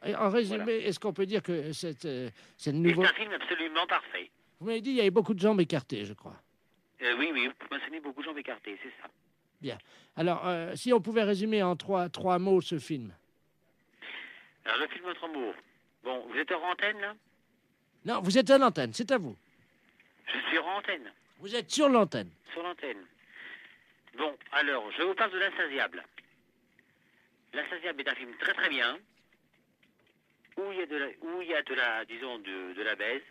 Et en résumé, voilà. Est-ce qu'on peut dire que c'est nouveau... C'est un film absolument parfait. Vous m'avez dit qu'il y avait beaucoup de jambes écartées, je crois. Oui, vous mentionnez beaucoup de jambes écartées, c'est ça. Bien. Alors, si on pouvait résumer en trois mots ce film. Alors, le film Notre Amour. Bon, vous êtes en antenne, là? Non, vous êtes à l'antenne, c'est à vous. Je suis en antenne. Vous êtes sur l'antenne. Sur l'antenne. Bon, alors, je vous parle de L'Insatiable. L'Insatiable est un film très très bien. Où il y a de la baise,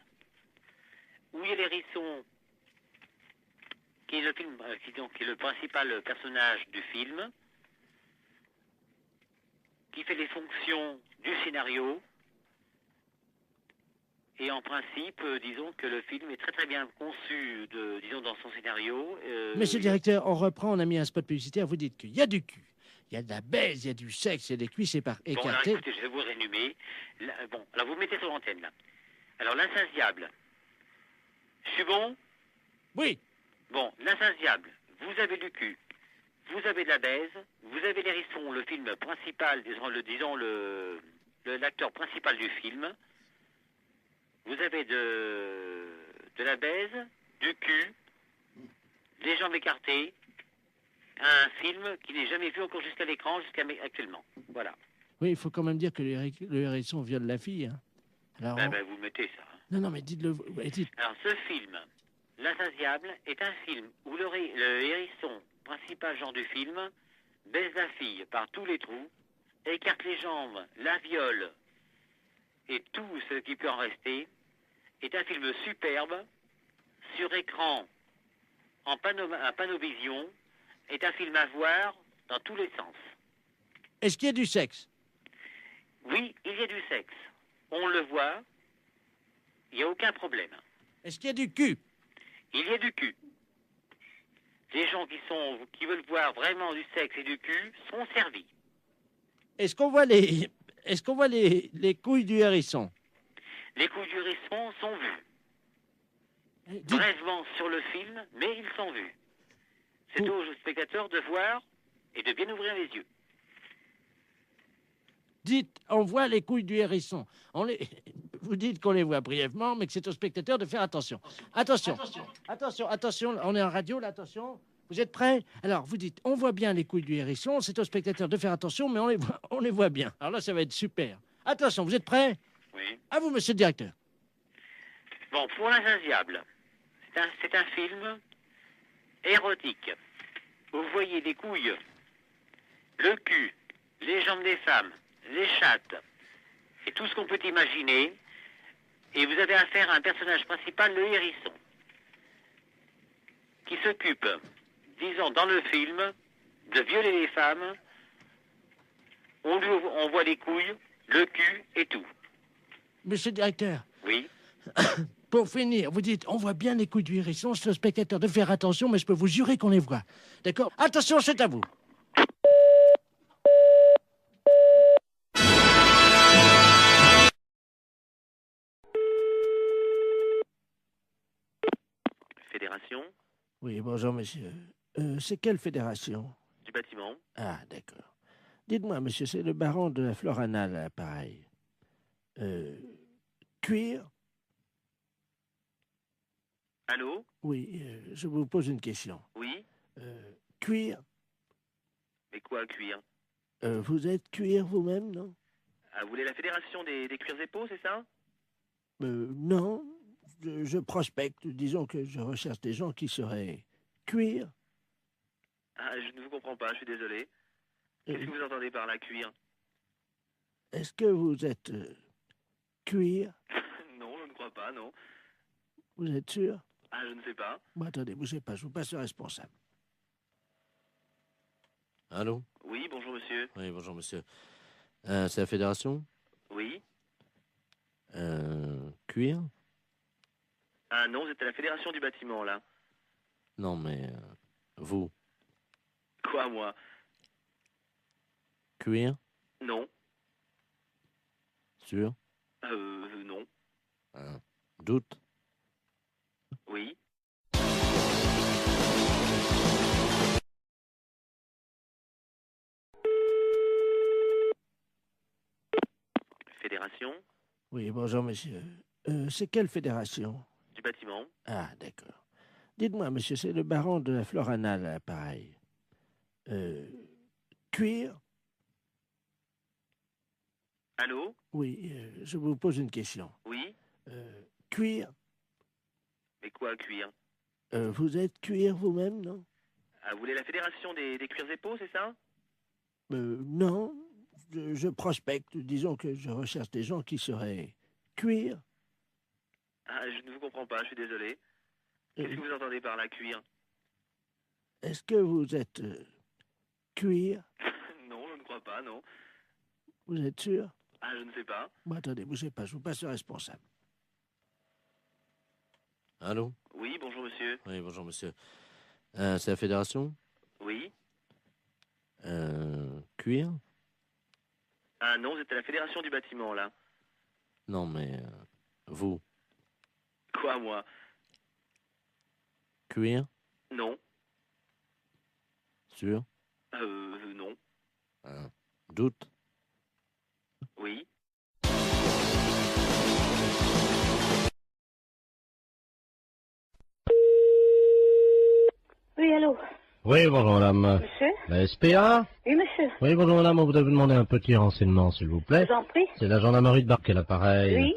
où il y a l'hérisson, qui est le principal personnage du film, qui fait les fonctions du scénario, et en principe, disons que le film est très très bien conçu, dans son scénario. Monsieur le directeur, on reprend, on a mis un spot publicitaire, vous dites qu'il y a du cul. Il y a de la baise, il y a du sexe, il y a des cuisses écartées. Bon, alors écoutez, je vais vous résumer. Bon, alors vous mettez sur l'antenne, là. Alors, L'Insatiable. Je suis bon? Oui. Bon, L'Insatiable. Vous avez du cul. Vous avez de la baise. Vous avez l'hérisson, le film principal, l'acteur principal du film. vous avez de la baise, du cul, des jambes écartées, un film qui n'est jamais vu encore jusqu'à l'écran, jusqu'à actuellement. Voilà. Oui, il faut quand même dire que le hérisson viole la fille. Hein. Alors, vous le mettez ça. Hein. Non, mais dites-le. Dites... Alors, ce film, L'Insatiable, est un film où le hérisson, principal genre du film, baise la fille par tous les trous, écarte les jambes, la viole et tout ce qui peut en rester, est un film superbe, sur écran, en panovision, est un film à voir dans tous les sens. Est-ce qu'il y a du sexe? Oui, il y a du sexe. On le voit, il n'y a aucun problème. Est-ce qu'il y a du cul? Il y a du cul. Les gens qui veulent voir vraiment du sexe et du cul sont servis. Est-ce qu'on voit les couilles du hérisson? Les couilles du hérisson sont vues. Brèvement sur le film, mais ils sont vus. C'est aux spectateurs de voir et de bien ouvrir les yeux. Dites, on voit les couilles du hérisson. Vous dites qu'on les voit brièvement, mais que c'est aux spectateurs de faire attention. Attention, on est en radio, là, attention. Vous êtes prêts? Alors, vous dites, on voit bien les couilles du hérisson, c'est aux spectateurs de faire attention, mais on les voit bien. Alors là, ça va être super. Attention, vous êtes prêts? Oui. À vous, monsieur le directeur. Bon, pour L'Insatiable, c'est un film érotique. Vous voyez les couilles, le cul, les jambes des femmes, les chattes, et tout ce qu'on peut imaginer. Et vous avez affaire à un personnage principal, le hérisson, qui s'occupe, disons, dans le film, de violer les femmes. On voit les couilles, le cul et tout. Monsieur le directeur. Oui. Pour finir, vous dites, on voit bien les couilles du hérisson, c'est au spectateur de faire attention, mais je peux vous jurer qu'on les voit. D'accord? Attention, c'est à vous. Fédération? Oui, bonjour, monsieur. C'est quelle fédération? Du bâtiment. Ah, d'accord. Dites-moi, monsieur, c'est le baron de la Florana, là, pareil. Cuir? Allô? Oui, je vous pose une question. Oui? Cuir? Mais quoi, cuir? Vous êtes cuir vous-même, non? Ah, vous voulez la fédération des cuirs épaux, c'est ça? Non. Je prospecte. Disons que je recherche des gens qui seraient cuir. Ah, je ne vous comprends pas, je suis désolé. Qu'est-ce que vous entendez par la cuir? Est-ce que vous êtes cuir? Non, je ne crois pas, non. Vous êtes sûr? Ah, je ne sais pas. Bon, attendez, bougez pas, je vous passe le responsable. Allô? Oui, bonjour monsieur. Oui, bonjour monsieur. C'est la fédération? Oui. Cuir? Ah non, vous êtes à la fédération du bâtiment, là. Non, mais vous? Quoi, moi? Cuir? Non. Sûr? Non. Doute? Oui. Fédération? Oui, bonjour, monsieur. C'est quelle fédération? Du bâtiment. Ah, d'accord. Dites-moi, monsieur, c'est le baron de la Florana, là, pareil. Cuir? Allô? Oui, je vous pose une question. Oui? Cuir? Mais quoi, cuir? Vous êtes cuir vous-même, non? Ah, vous voulez la fédération des cuirs épaux, c'est ça? Non. Je prospecte. Disons que je recherche des gens qui seraient cuir. Ah, je ne vous comprends pas, je suis désolé. Qu'est-ce que vous entendez par la cuir? Est-ce que vous êtes cuir? Non, je ne crois pas, non. Vous êtes sûr? Ah, je ne sais pas. Bon, attendez, bougez pas, je vous passe le responsable. Allô? Oui, bonjour monsieur. Oui, bonjour monsieur. C'est la fédération? Oui. Cuir? Ah non, vous êtes à la fédération du bâtiment, là. Non, mais vous? Quoi, moi? Cuir? Non. Sûr? Non. Doute? Oui. Oui, bonjour madame. Monsieur? La SPA? Oui, monsieur. Oui, bonjour madame, on voudrait vous demander un petit renseignement, s'il vous plaît. Je vous en prie. C'est la gendarmerie de Barque à l'appareil. Oui.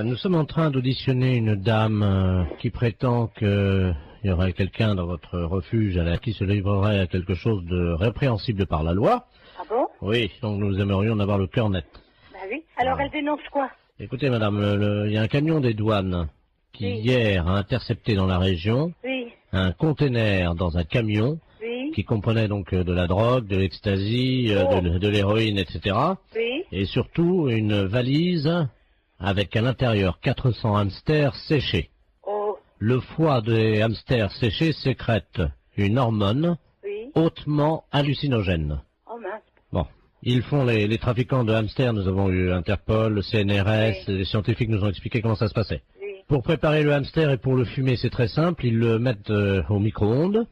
Nous sommes en train d'auditionner une dame qui prétend qu'il y aurait quelqu'un dans votre refuge qui se livrerait à quelque chose de répréhensible par la loi. Ah bon? Oui, donc nous aimerions en avoir le cœur net. Bah oui. Alors, elle dénonce quoi? Écoutez madame, il y a un camion des douanes qui hier a intercepté dans la région un conteneur dans un camion qui comprenait donc de la drogue, de l'ecstasy, de l'héroïne, etc. Et surtout une valise avec à l'intérieur 400 hamsters séchés. Le foie des hamsters séchés sécrète une hormone hautement hallucinogène. Oh mince. Bon, ils font les trafiquants de hamsters, nous avons eu Interpol, le CNRS, les scientifiques nous ont expliqué comment ça se passait. Pour préparer le hamster et pour le fumer, c'est très simple, ils le mettent au micro-ondes.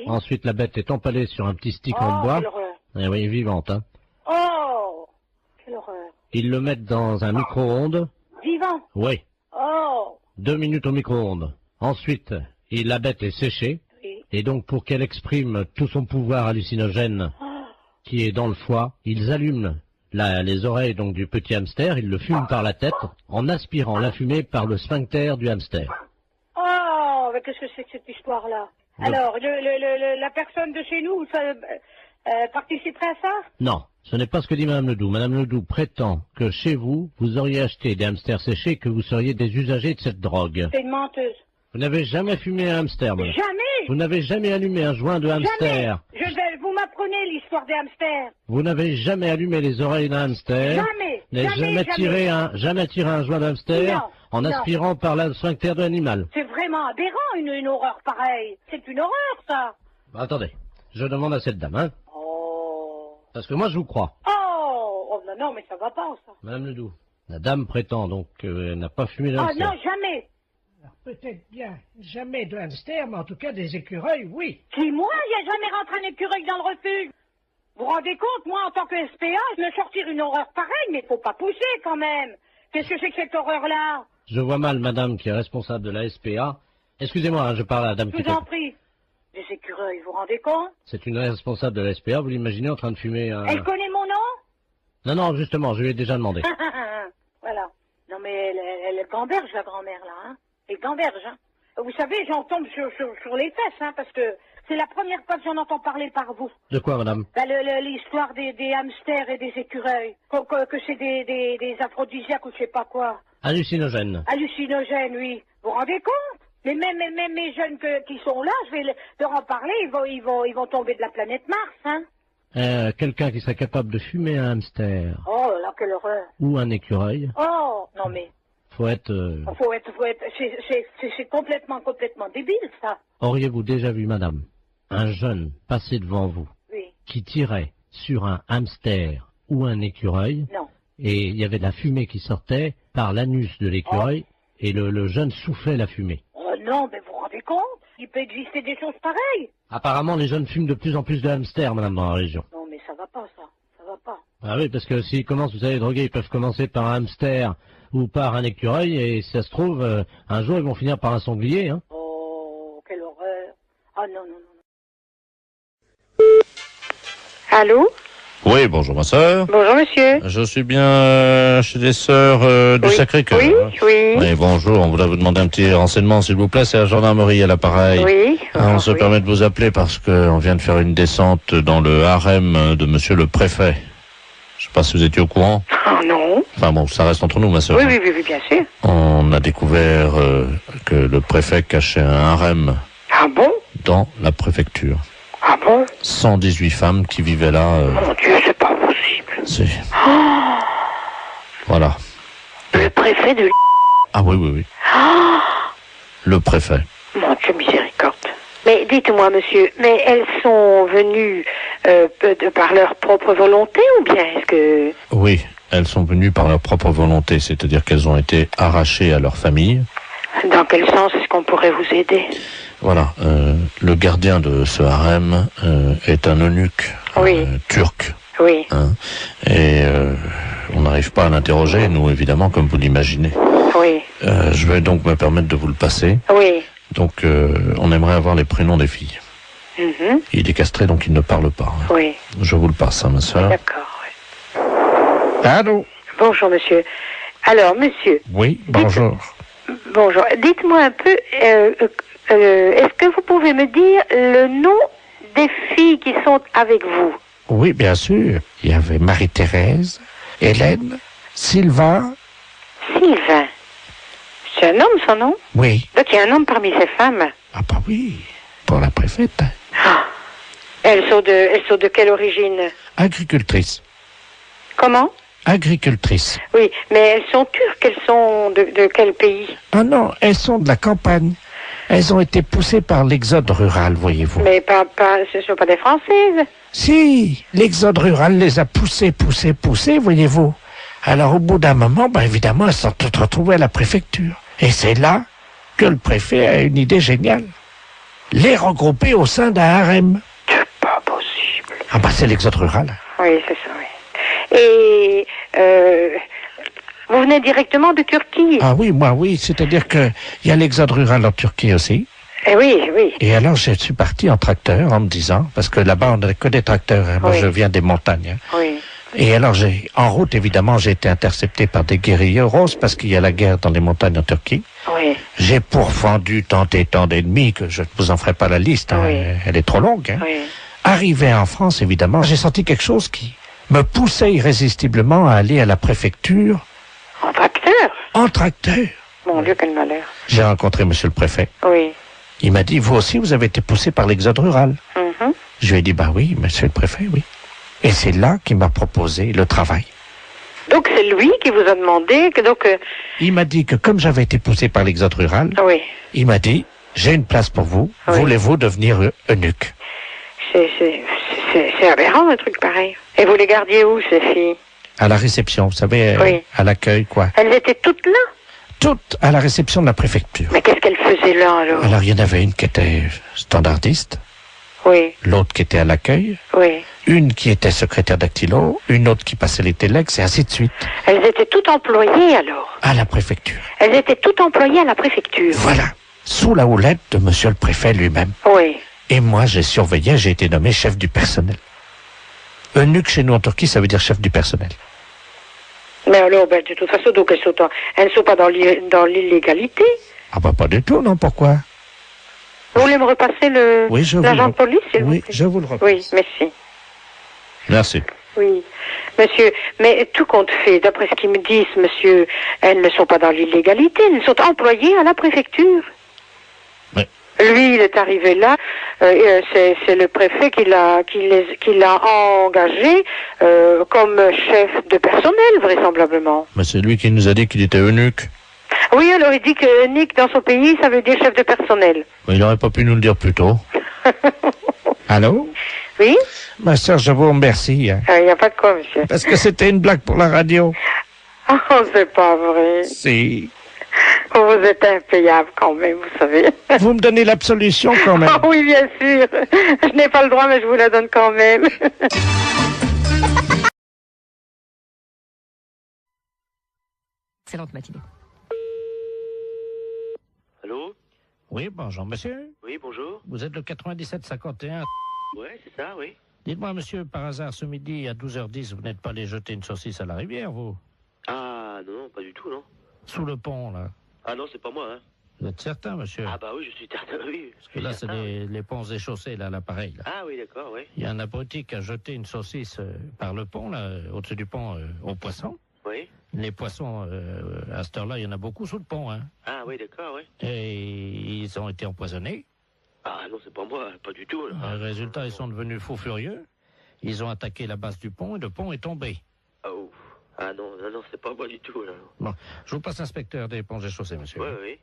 Ensuite, la bête est empalée sur un petit stick en bois. Eh oui, vivante, hein. Oh, quelle horreur. Ils le mettent dans un micro-ondes. Vivant? Oui. Oh. 2 minutes au micro-ondes. Ensuite, la bête est séchée. Et donc, pour qu'elle exprime tout son pouvoir hallucinogène qui est dans le foie, ils allument les oreilles donc du petit hamster, ils le fument par la tête en aspirant la fumée par le sphincter du hamster. Oh, mais qu'est-ce que c'est que cette histoire-là? Alors, la personne de chez nous, ça, participerait à ça? Non, ce n'est pas ce que dit Madame Ledoux. Madame Ledoux prétend que chez vous, vous auriez acheté des hamsters séchés, que vous seriez des usagers de cette drogue. C'est une menteuse. Vous n'avez jamais fumé un hamster, madame. Jamais. Vous n'avez jamais allumé un joint de hamster. Jamais. Vous m'apprenez l'histoire des hamsters. Vous n'avez jamais allumé les oreilles d'un hamster. Jamais. Vous n'avez jamais tiré un joint de hamster en aspirant par le sphincter de l'animal. C'est vraiment aberrant, une horreur pareille. C'est une horreur, ça. Bah, attendez, je demande à cette dame, hein. Oh. Parce que moi, je vous crois. Oh, non, mais ça va pas, ça. Madame Ledoux, la dame prétend donc qu'elle n'a pas fumé de hamster. Ah non, jamais. Peut-être bien jamais de hamster, mais en tout cas des écureuils, oui. Qui, moi, il n'y a jamais rentré un écureuil dans le refuge. Vous vous rendez compte, moi, en tant que SPA, je me sortir une horreur pareille, mais faut pas pousser, quand même. Qu'est-ce que c'est que cette horreur-là? Je vois mal madame qui est responsable de la SPA. Excusez-moi, hein, je parle à la dame qui... Je vous en prie. Des écureuils, vous vous rendez compte? C'est une responsable de la SPA, vous l'imaginez en train de fumer un... Elle connaît mon nom? Non, justement, je lui ai déjà demandé. Voilà. Non, mais elle gamberge, la grand-mère, là, hein. Elle gamberge, hein. Vous savez, j'en tombe sur les fesses, hein, parce que c'est la première fois que j'en entends parler par vous. De quoi, madame? Bah, l'histoire des hamsters et des écureuils. Que c'est des aphrodisiaques ou je sais pas quoi. Hallucinogène. Hallucinogène, oui. Vous vous rendez compte? Mais même mes jeunes qui sont là, je vais leur en parler, ils vont tomber de la planète Mars, hein. Quelqu'un qui serait capable de fumer un hamster. Oh là, quelle horreur. Ou un écureuil. Oh, non mais... Faut être... C'est complètement débile, ça. Auriez-vous déjà vu, madame, un jeune passer devant vous qui tirait sur un hamster ou un écureuil? Non. Et il y avait de la fumée qui sortait par l'anus de l'écureuil et le jeune soufflait la fumée. Oh non, mais vous vous rendez compte? Il peut exister des choses pareilles. Apparemment, les jeunes fument de plus en plus de hamsters, madame, dans la région. Non, mais ça va pas, ça. Ça va pas. Ah oui, parce que s'ils commencent, vous savez, droguer, ils peuvent commencer par un hamster ou par un écureuil, et si ça se trouve, un jour, ils vont finir par un sanglier, hein. Oh, quelle horreur. Ah non. Allô? Oui, bonjour ma sœur. Bonjour monsieur. Je suis bien chez les sœurs du Sacré-Cœur. Oui. Bonjour, on voudrait vous demander un petit renseignement s'il vous plaît, c'est la gendarmerie à l'appareil. Oui. On se permet de vous appeler parce qu'on vient de faire une descente dans le harem de monsieur le préfet. Je sais pas si vous étiez au courant. Oh non. Enfin bon, ça reste entre nous ma sœur. Oui, bien sûr. On a découvert que le préfet cachait un harem. Ah bon? Dans la préfecture. Ah bon? 118 femmes qui vivaient là. Mon Dieu, c'est pas possible. Si. Oh, voilà. le préfet de... Ah oui. Oh, Le préfet. mon Dieu, miséricorde. Mais dites-moi, monsieur, mais elles sont venues par leur propre volonté ou bien est-ce que... Oui, elles sont venues par leur propre volonté, c'est-à-dire qu'elles ont été arrachées à leur famille. Dans quel sens est-ce qu'on pourrait vous aider? Voilà, le gardien de ce harem est un eunuque turc. Oui. Hein, et on n'arrive pas à l'interroger, nous, évidemment, comme vous l'imaginez. Oui. Je vais donc me permettre de vous le passer. Oui. Donc, on aimerait avoir les prénoms des filles. Mhm. Il est castré, donc il ne parle pas. Hein. Oui. Je vous le passe, hein, ma soeur. D'accord. Allô? Bonjour, monsieur. Alors, monsieur. Oui, bonjour. Bonjour. Dites-moi un peu, est-ce que vous pouvez me dire le nom des filles qui sont avec vous? Oui, bien sûr. Il y avait Marie-Thérèse, Hélène, Sylvain. Sylvain. C'est un homme, son nom? Oui. Donc il y a un homme parmi ces femmes. Ah bah oui, pour la préfète. Ah. Elles sont de quelle origine? Agricultrice. Comment? Agricultrice. Oui, mais elles sont turques, elles sont de quel pays? Ah non, elles sont de la campagne. Elles ont été poussées par l'exode rural, voyez-vous. Mais ce ne sont pas des Françaises. Si, l'exode rural les a poussées, voyez-vous. Alors au bout d'un moment, évidemment, elles sont toutes retrouvées à la préfecture. Et c'est là que le préfet a une idée géniale. Les regrouper au sein d'un harem. C'est pas possible. Ah c'est l'exode rural. Oui, c'est ça, oui. Et vous venez directement de Turquie? Ah oui, moi oui, c'est-à-dire que il y a l'exode rural en Turquie aussi. Eh oui, oui. Et alors je suis parti en tracteur en me disant, parce que là-bas on n'a que des tracteurs, hein. Moi Oui. je viens des montagnes. Hein. Oui. Et alors en route évidemment j'ai été intercepté par des guérilleros parce qu'il y a la guerre dans les montagnes en Turquie. Oui. J'ai pourfendu tant et tant d'ennemis que je ne vous en ferai pas la liste, hein. Oui. Elle est trop longue. Hein. Oui. Arrivé en France évidemment, j'ai senti quelque chose qui me poussait irrésistiblement à aller à la préfecture. En tracteur? En tracteur. Mon Dieu, quel malheur. J'ai rencontré monsieur le préfet. Oui. Il m'a dit, vous aussi, vous avez été poussé par l'exode rural. Mhm. Je lui ai dit, oui, monsieur le préfet, oui. Et c'est là qu'il m'a proposé le travail. Donc c'est lui qui vous a demandé que Il m'a dit que comme j'avais été poussé par l'exode rural, oui. Il m'a dit, j'ai une place pour vous, Oui. voulez-vous devenir eunuque? C'est aberrant un truc pareil. Et vous les gardiez où, ces filles? À la réception, vous savez, Oui. à l'accueil, quoi. Elles étaient toutes là? Toutes à la réception de la préfecture. Mais qu'est-ce qu'elles faisaient là, alors? Alors, il y en avait une qui était standardiste, Oui, l'autre qui était à l'accueil, oui. une qui était secrétaire dactylo, une autre qui passait les téléx, et ainsi de suite. Elles étaient toutes employées, alors? À la préfecture. Elles étaient toutes employées à la préfecture? Voilà. Sous la houlette de monsieur le préfet lui-même. Oui. Et moi, j'ai surveillé, j'ai été nommé chef du personnel. Eunuque chez nous en Turquie, ça veut dire chef du personnel. Mais alors, de toute façon, donc elles ne sont pas dans l'illégalité? Ah pas du tout, non, pourquoi? Vous voulez me repasser Oui, je vous l'agent de police, s'il vous Oui, plaît? je vous le repasse. Oui, merci. Merci. Oui, monsieur, mais tout compte fait, d'après ce qu'ils me disent, monsieur, elles ne sont pas dans l'illégalité, elles sont employées à la préfecture. Oui. Lui, il est arrivé là, c'est le préfet qui l'a engagé comme chef de personnel, vraisemblablement. Mais c'est lui qui nous a dit qu'il était eunuque. Oui, alors il dit que Nick, dans son pays, ça veut dire chef de personnel. Mais il n'aurait pas pu nous le dire plus tôt. Allô? Oui? Ma soeur, je vous remercie. Hein. Il n'y a pas de quoi, monsieur. Parce que c'était une blague pour la radio. Oh, c'est pas vrai. Si. Vous êtes impayable quand même, vous savez. Vous me donnez l'absolution quand même. Oh, oui, bien sûr. Je n'ai pas le droit, mais je vous la donne quand même. Excellente matinée. Allô? Oui, bonjour, monsieur. Oui, bonjour. Vous êtes le 9751. Ouais, c'est ça, oui. Dites-moi, monsieur, par hasard, ce midi, à 12h10, vous n'êtes pas allé jeter une saucisse à la rivière, vous? Ah, non, pas du tout, non. Sous le pont, là. Ah non, c'est pas moi, hein. Vous êtes certain, monsieur? Ah bah oui, je suis certain, oui. Parce que là, c'est les ponts et chaussées, là, l'appareil. Là. Ah oui, d'accord, oui. Il y a un abruti qui a jeté une saucisse par le pont, là, au-dessus du pont, aux poissons. Oui. Les poissons, à cette heure-là, il y en a beaucoup sous le pont, hein. Ah oui, d'accord, oui. Et ils ont été empoisonnés. Ah non, c'est pas moi, pas du tout. Là. Résultat, ils sont devenus fous furieux. Ils ont attaqué la base du pont et le pont est tombé. Oh. Ah non, c'est pas moi du tout, là. Bon, je vous passe l'inspecteur des ponts et chaussées, monsieur. Oui, oui.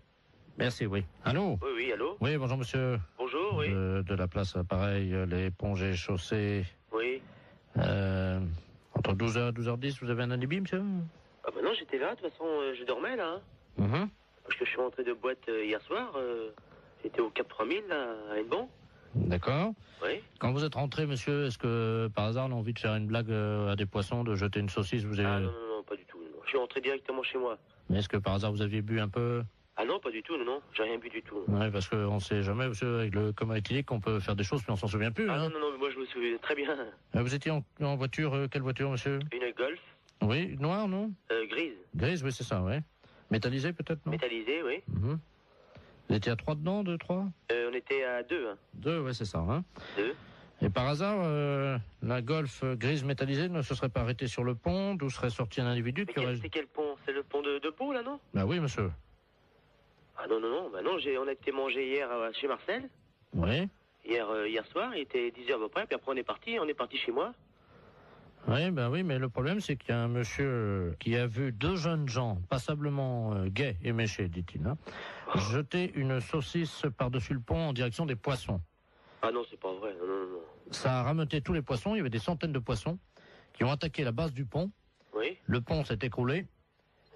Merci, oui. Allô? Oui, oui, allô? Oui, bonjour, monsieur. Bonjour, oui. De la place, pareil, les ponts et chaussées. Oui. Entre 12h et 12h10, vous avez un alibi, monsieur? Ah bah non, j'étais là, de toute façon, je dormais, là. Hein. Parce que je suis rentré de boîte hier soir. J'étais au Cap 3000, là, à Hennebon. D'accord. Oui. Quand vous êtes rentré, monsieur, est-ce que, par hasard, on a envie de faire une blague à des poissons, de jeter une saucisse, vous avez... Ah non, pas du tout. Non. Je suis rentré directement chez moi. Mais est-ce que, par hasard, vous aviez bu un peu? Ah non, pas du tout, non, non, j'ai rien bu du tout. Ouais, parce qu'on sait jamais, monsieur, avec le coma éthylique, on peut faire des choses, mais on s'en souvient plus. Ah hein. non, non, mais moi je me souviens très bien. Vous étiez en voiture, quelle voiture, monsieur? Une Golf. Oui, noire, non? Grise. Grise, oui, c'est ça, ouais. Métallisée, peut-être, non? Métallisée, oui. Vous étiez à 3 dedans, 2, 3? On était à 2, hein. 2, ouais, c'est ça, hein. 2. Et par hasard, la Golf grise métallisée ne se serait pas arrêtée sur le pont, d'où serait sorti un individu qui aurait... C'est quel pont? C'est le pont de Pau, là, non? Bah oui, monsieur. Ah non, non, non, bah non, on a été manger hier chez Marcel. Oui. Hier soir, il était 10h à peu près, puis après on est parti chez moi. Oui, ben oui, mais le problème c'est qu'il y a un monsieur qui a vu 2 jeunes gens, passablement gais et méchés, dit-il, hein, jeter une saucisse par-dessus le pont en direction des poissons. Ah non, c'est pas vrai, non, non, non. Ça a rameuté tous les poissons, il y avait des centaines de poissons qui ont attaqué la base du pont. Oui. Le pont s'est écroulé.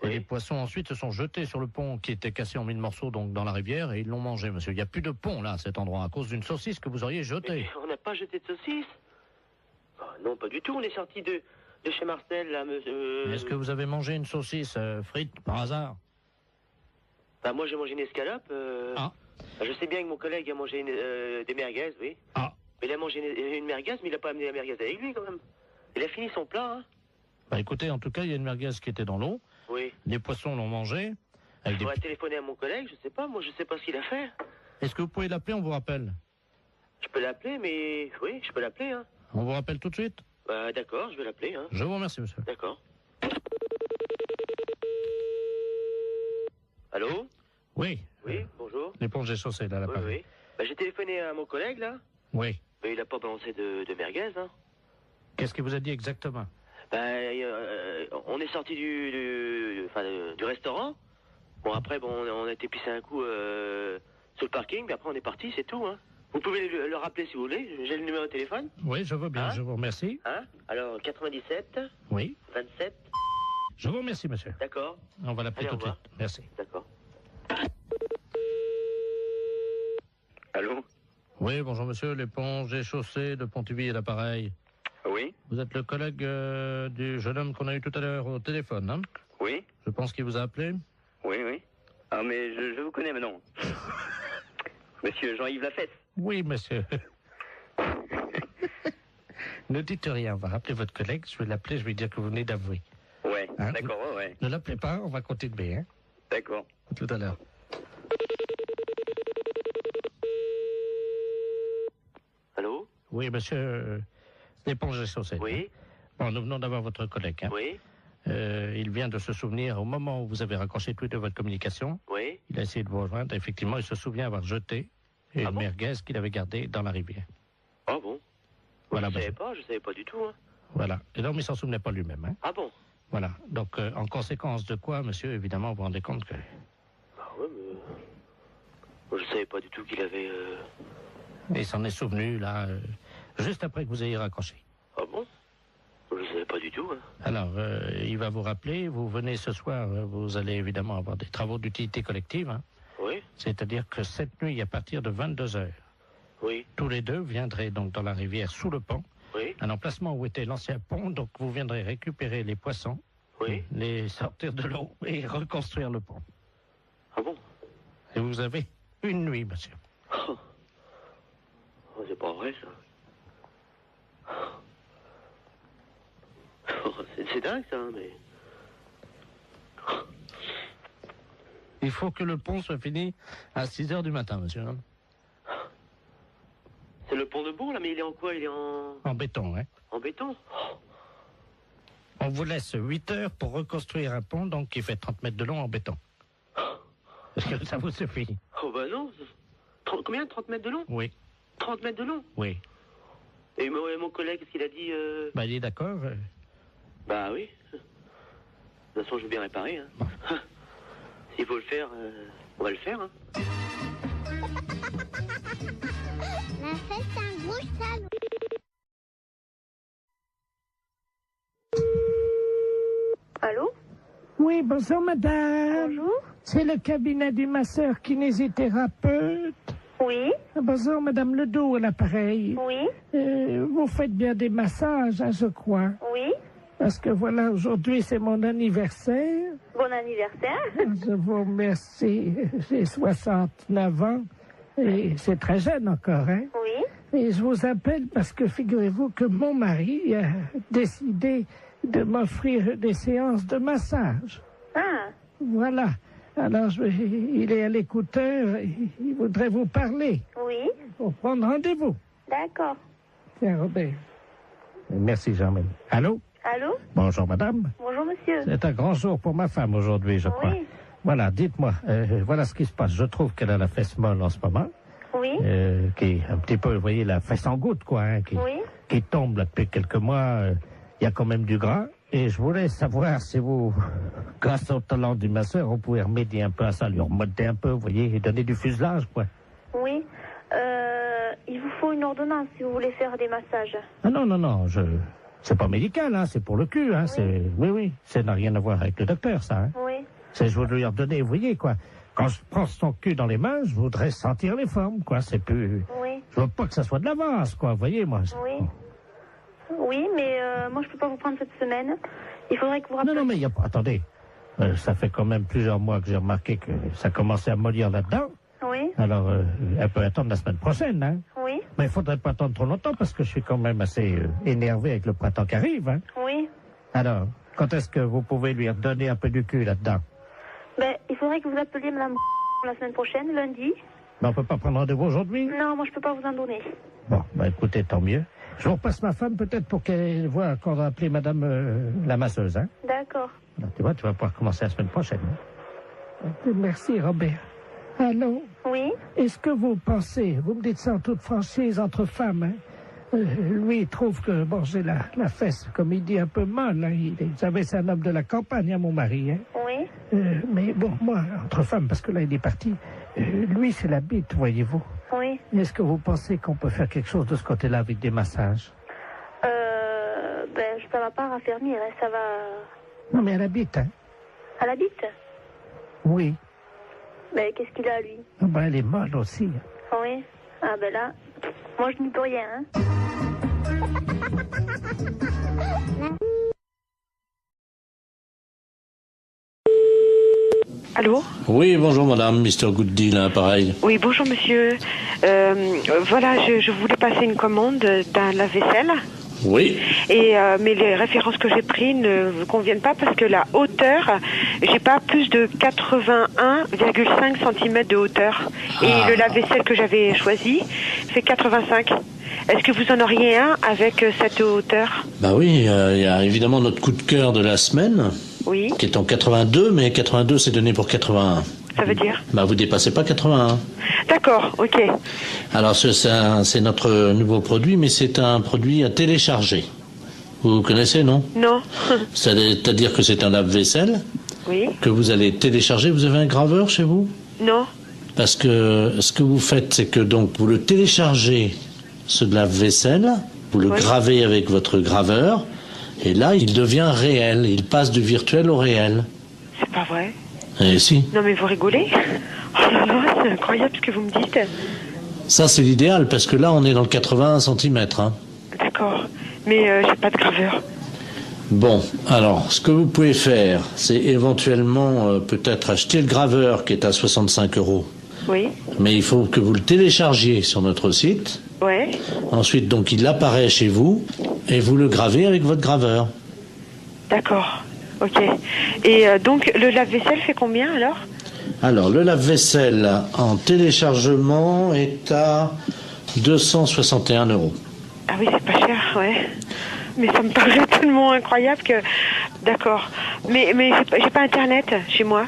Et les poissons ensuite se sont jetés sur le pont qui était cassé en 1000 morceaux donc dans la rivière et ils l'ont mangé, monsieur. Il n'y a plus de pont là à cet endroit à cause d'une saucisse que vous auriez jetée. Mais on n'a pas jeté de saucisse. Ah, non, pas du tout. On est sorti de chez Marcel là, monsieur. Est-ce que vous avez mangé une saucisse frite par hasard? Bah moi j'ai mangé une escalope. Ah. Je sais bien que mon collègue a mangé des merguez, oui. Ah. Mais il a mangé une merguez, mais il n'a pas amené la merguez avec lui quand même. Il a fini son plat, hein. Bah écoutez, en tout cas, il y a une merguez qui était dans l'eau. Oui. Les poissons l'ont mangé. Je pourrais téléphoner à mon collègue, je sais pas, moi je sais pas ce qu'il a fait. Est-ce que vous pouvez l'appeler, on vous rappelle? Je peux l'appeler, mais... Oui, je peux l'appeler, hein. On vous rappelle tout de suite? Bah d'accord, je vais l'appeler, hein. Je vous remercie, monsieur. D'accord. Allô? Oui. Oui, bonjour. L'éponge des chaussées, là, l'appareil. Oui, oui. Bah j'ai téléphoné à mon collègue, là. Oui. Mais il a pas balancé de merguez, hein. Qu'est-ce qu'il vous a dit exactement? On est sorti du restaurant. Bon, après, on a été pisser un coup sur le parking, puis après on est parti, c'est tout, hein. Vous pouvez le rappeler si vous voulez, j'ai le numéro de téléphone. Oui, je veux bien, hein? Je vous remercie. Hein? Alors, 97. Oui. 27. Je vous remercie, monsieur. D'accord. On va l'appeler tout de suite. Merci. D'accord. Allô? Oui, bonjour monsieur, l'éponge des chaussées de Pontivy et l'appareil. Oui. Vous êtes le collègue du jeune homme qu'on a eu tout à l'heure au téléphone, hein? Oui. Je pense qu'il vous a appelé. Oui, oui. Ah, mais je vous connais maintenant. Monsieur Jean-Yves Lafesse. Oui, monsieur. Ne dites rien, on va rappeler votre collègue, je vais l'appeler, je vais dire que vous venez d'avouer. Ouais, hein? D'accord, ouais. Ne l'appelez pas, on va continuer, hein? D'accord. À tout à l'heure. Allô? Oui, monsieur, l'éponge des chaussettes. Oui. Hein? Bon, nous venons d'avoir votre collègue, hein? Oui. Il vient de se souvenir, au moment où vous avez raccroché tous les deux votre communication, oui. Il a essayé de vous rejoindre. Effectivement, il se souvient avoir jeté une merguez qu'il avait gardée dans la rivière. Ah bon? Voilà, je savais pas du tout. Hein. Voilà. Et donc, il s'en souvenait pas lui-même. Hein. Ah bon? Voilà. Donc, en conséquence de quoi, monsieur, évidemment, vous vous rendez compte que... Ah ouais, mais... Moi, je savais pas du tout qu'il avait... Et il s'en est souvenu, là, juste après que vous ayez raccroché. Ah bon? Je savais pas du tout. Hein. Alors, il va vous rappeler, vous venez ce soir, vous allez évidemment avoir des travaux d'utilité collective. Hein. Oui. C'est-à-dire que cette nuit, à partir de 22h, oui. Tous les deux viendraient donc dans la rivière sous le pont, oui. Un emplacement où était l'ancien pont, donc vous viendrez récupérer les poissons, oui. Les sortir de l'eau et reconstruire le pont. Ah bon? Et vous avez une nuit, monsieur. Oh, c'est pas vrai, ça. C'est dingue, ça, mais... Il faut que le pont soit fini à 6h du matin, monsieur. C'est le pont de Bourg, là, mais il est en quoi? Il est en béton, hein. En béton? On vous laisse 8 heures pour reconstruire un pont, donc qui fait 30 mètres de long en béton. Est-ce que ça vous suffit? Oh, bah non. Combien? 30 mètres de long? Oui. 30 mètres de long? Oui. Et mon collègue, qu'est-ce qu'il a dit? Bah, il est d'accord. Bah oui. De toute façon, je veux bien réparer. Hein. Bon. S'il faut le faire, on va le faire. Hein. La fête, c'est un gros salon. Allô? Oui, bonjour madame. Bonjour. C'est le cabinet du masseur kinésithérapeute. Oui. Bonjour madame Ledoux à l'appareil. Oui. Vous faites bien des massages, hein, je crois. Oui. Parce que voilà, aujourd'hui c'est mon anniversaire. Bon anniversaire. Je vous remercie. J'ai 69 ans et c'est très jeune encore, hein? Oui. Et je vous appelle parce que figurez-vous que mon mari a décidé de m'offrir des séances de massage. Ah. Voilà. Alors, il est à l'écouteur, il voudrait vous parler. Oui. Pour prendre rendez-vous. D'accord. Tiens, Robert. Merci, Jean-Marie. Allô? Allô? Bonjour, madame. Bonjour, monsieur. C'est un grand jour pour ma femme aujourd'hui, je crois. Oui. Voilà, dites-moi, voilà ce qui se passe. Je trouve qu'elle a la fesse molle en ce moment. Oui. Qui est un petit peu, vous voyez, la fesse en goutte, quoi, hein, qui tombe là, depuis quelques mois. Il y a quand même du gras. Et je voulais savoir si vous, grâce au talent du masseur, vous pouvez remédier un peu à ça, lui remonter un peu, vous voyez, et donner du fuselage, quoi. Oui. Il vous faut une ordonnance si vous voulez faire des massages. Ah non, c'est pas médical, hein, c'est pour le cul, hein, oui, ça n'a rien à voir avec le docteur, ça, hein. Oui. C'est, je veux lui redonner, vous voyez, quoi. Quand je prends son cul dans les mains, je voudrais sentir les formes, quoi, c'est plus... Oui. Je veux pas que ça soit de l'avance, quoi, vous voyez, moi. Oui. Oui, mais moi, je peux pas vous prendre cette semaine. Il faudrait que vous rappeliez... Non, mais il y a pas... Attendez, ça fait quand même plusieurs mois que j'ai remarqué que ça commençait à mollir là-dedans. Oui. Alors, elle peut attendre la semaine prochaine, hein. Oui. Mais il faudrait pas attendre trop longtemps parce que je suis quand même assez énervé avec le printemps qui arrive, hein. Oui. Alors, quand est-ce que vous pouvez lui redonner un peu du cul là-dedans? Ben, il faudrait que vous appeliez madame la semaine prochaine, lundi. Mais on peut pas prendre rendez-vous aujourd'hui? Non, moi, je peux pas vous en donner. Bon, écoutez, tant mieux. Je vous repasse ma femme peut-être pour qu'elle voit qu'on va appeler madame la masseuse, hein. D'accord. Alors, tu vois, tu vas pouvoir commencer la semaine prochaine. Hein? Merci, Robert. Allô? Oui? Est-ce que vous pensez, vous me dites ça en toute franchise entre femmes, hein? Lui, il trouve que, bon, j'ai la fesse, comme il dit, un peu molle, hein? Vous savez, c'est un homme de la campagne, hein, mon mari, hein? Oui. Mais bon, moi, entre femmes, parce que là, il est parti, lui, c'est la bite, voyez-vous. Oui. Est-ce que vous pensez qu'on peut faire quelque chose de ce côté-là avec des massages? Ça va pas raffermir, hein, ça va... Non, mais elle habite, hein? Elle habite? Oui. Ben, qu'est-ce qu'il a, lui? Elle est molle aussi. Oui. Ah, ben là, moi, je n'y peux rien, hein. Allô? Oui, bonjour madame, Mr. Good Deal, hein, pareil. Oui, bonjour monsieur. Voilà, je voulais passer une commande d'un lave-vaisselle. Oui. Et mais les références que j'ai prises ne me conviennent pas parce que la hauteur, j'ai pas plus de 81,5 cm de hauteur. Et le lave-vaisselle que j'avais choisi fait 85. Est-ce que vous en auriez un avec cette hauteur? Bah oui, il y a évidemment notre coup de cœur de la semaine. Oui. Qui est en 82, mais 82 c'est donné pour 81. Ça veut dire? Bah vous dépassez pas 81. D'accord, ok. Alors c'est notre nouveau produit, mais c'est un produit à télécharger. Vous connaissez, non? Non. C'est-à-dire que c'est un lave-vaisselle. Oui. Que vous allez télécharger. Vous avez un graveur chez vous? Non. Parce que ce que vous faites, c'est que donc vous le téléchargez, ce lave-vaisselle, vous le gravez avec votre graveur, et là il devient réel. Il passe du virtuel au réel. C'est pas vrai? Eh si. Non mais vous rigolez? Oh là là, c'est incroyable ce que vous me dites. Ça c'est l'idéal parce que là on est dans le 81 cm. Hein. D'accord, mais j'ai pas de graveur. Bon, alors ce que vous pouvez faire, c'est éventuellement peut-être acheter le graveur qui est à 65 €. Oui. Mais il faut que vous le téléchargiez sur notre site. Ouais. Ensuite donc il apparaît chez vous et vous le gravez avec votre graveur. D'accord. Ok. Et donc, le lave-vaisselle fait combien, alors? Alors, le lave-vaisselle en téléchargement est à 261 €. Ah oui, c'est pas cher, ouais. Mais ça me paraît tellement incroyable que... D'accord. Mais j'ai pas Internet chez moi.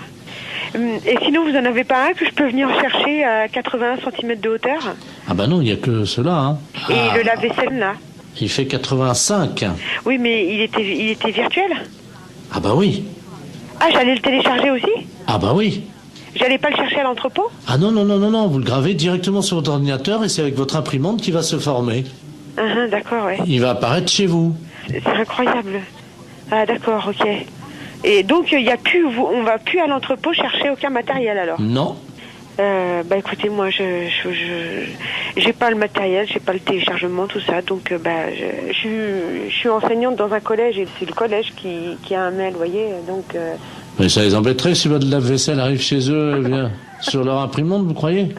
Et sinon, vous en avez pas un que je peux venir chercher à 81 cm de hauteur? Ah bah non, il n'y a que cela, hein. Et le lave-vaisselle, là? Il fait 85. Oui, mais il était virtuel? Ah bah oui. Ah, j'allais le télécharger aussi? Ah bah oui. J'allais pas le chercher à l'entrepôt? Ah non, vous le gravez directement sur votre ordinateur et c'est avec votre imprimante qui va se former. D'accord, ouais. Il va apparaître chez vous. C'est incroyable. Ah d'accord, ok. Et donc, on va plus à l'entrepôt chercher aucun matériel alors? Non. Écoutez, moi, j'ai pas le matériel, j'ai pas le téléchargement, tout ça, donc je suis enseignante dans un collège et c'est le collège qui a un mail, vous voyez, donc. Mais ça les embêterait si votre lave-vaisselle arrive chez eux, bien, sur leur imprimante, vous croyez?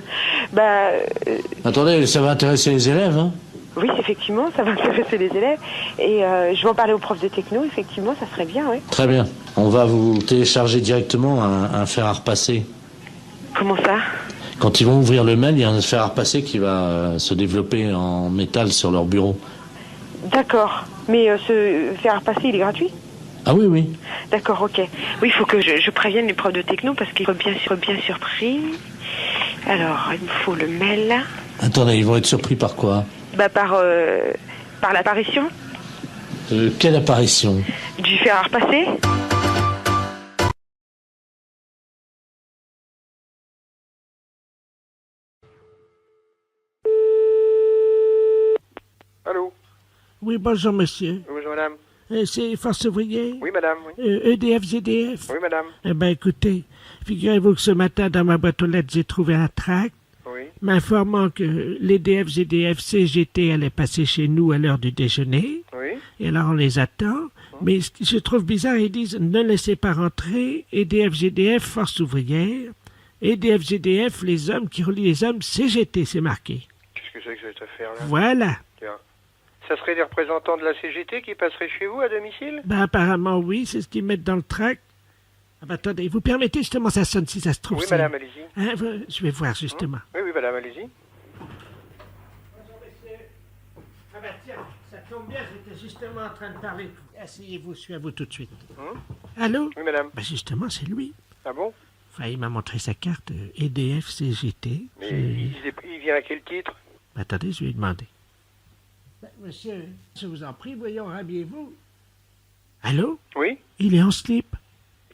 Attendez, ça va intéresser les élèves, hein? Oui, effectivement, ça va intéresser les élèves. Et je vais en parler aux profs de techno, effectivement, ça serait bien, oui. Très bien. On va vous télécharger directement un fer à repasser. Comment ça? Quand ils vont ouvrir le mail, il y a un fer à repasser qui va se développer en métal sur leur bureau. D'accord. Mais ce fer à repasser, il est gratuit? Ah oui, oui. D'accord, ok. Oui, il faut que je prévienne les profs de techno parce qu'ils sont bien surpris. Alors, il me faut le mail. Attendez, ils vont être surpris par quoi? Par l'apparition. Quelle apparition? Du fer à repasser. Allô? Oui, bonjour monsieur. Bonjour madame. C'est Force Ouvrière? Oui madame, oui. EDF, GDF? Oui madame. Eh bien écoutez, figurez-vous que ce matin dans ma boîte aux lettres j'ai trouvé un tract m'informant que l'EDF, GDF, CGT allait passer chez nous à l'heure du déjeuner. Oui. Et alors on les attend. Mais ce que je trouve bizarre, ils disent ne laissez pas rentrer EDF, GDF, Force Ouvrière. EDF, GDF, les hommes qui relient les hommes, CGT, c'est marqué. Qu'est-ce que c'est que cette affaire-là? Voilà. Tiens. Ça serait des représentants de la CGT qui passeraient chez vous à domicile? Apparemment oui, c'est ce qu'ils mettent dans le tract. Attendez, vous permettez justement, ça sonne si ça se trouve. Oui madame, allez-y. Je vais voir justement. Oui madame, allez-y. Bonjour messieurs. Tiens, ça tombe bien, j'étais justement en train de parler. Asseyez-vous, je suis à vous tout de suite. Allô? Oui madame. Justement, c'est lui. Ah bon? Enfin, il m'a montré sa carte EDF CGT. Mais il vient à quel titre? Attendez, je vais lui demander. Monsieur, je vous en prie, voyons, rhabillez-vous. Allô? Oui? Il est en slip.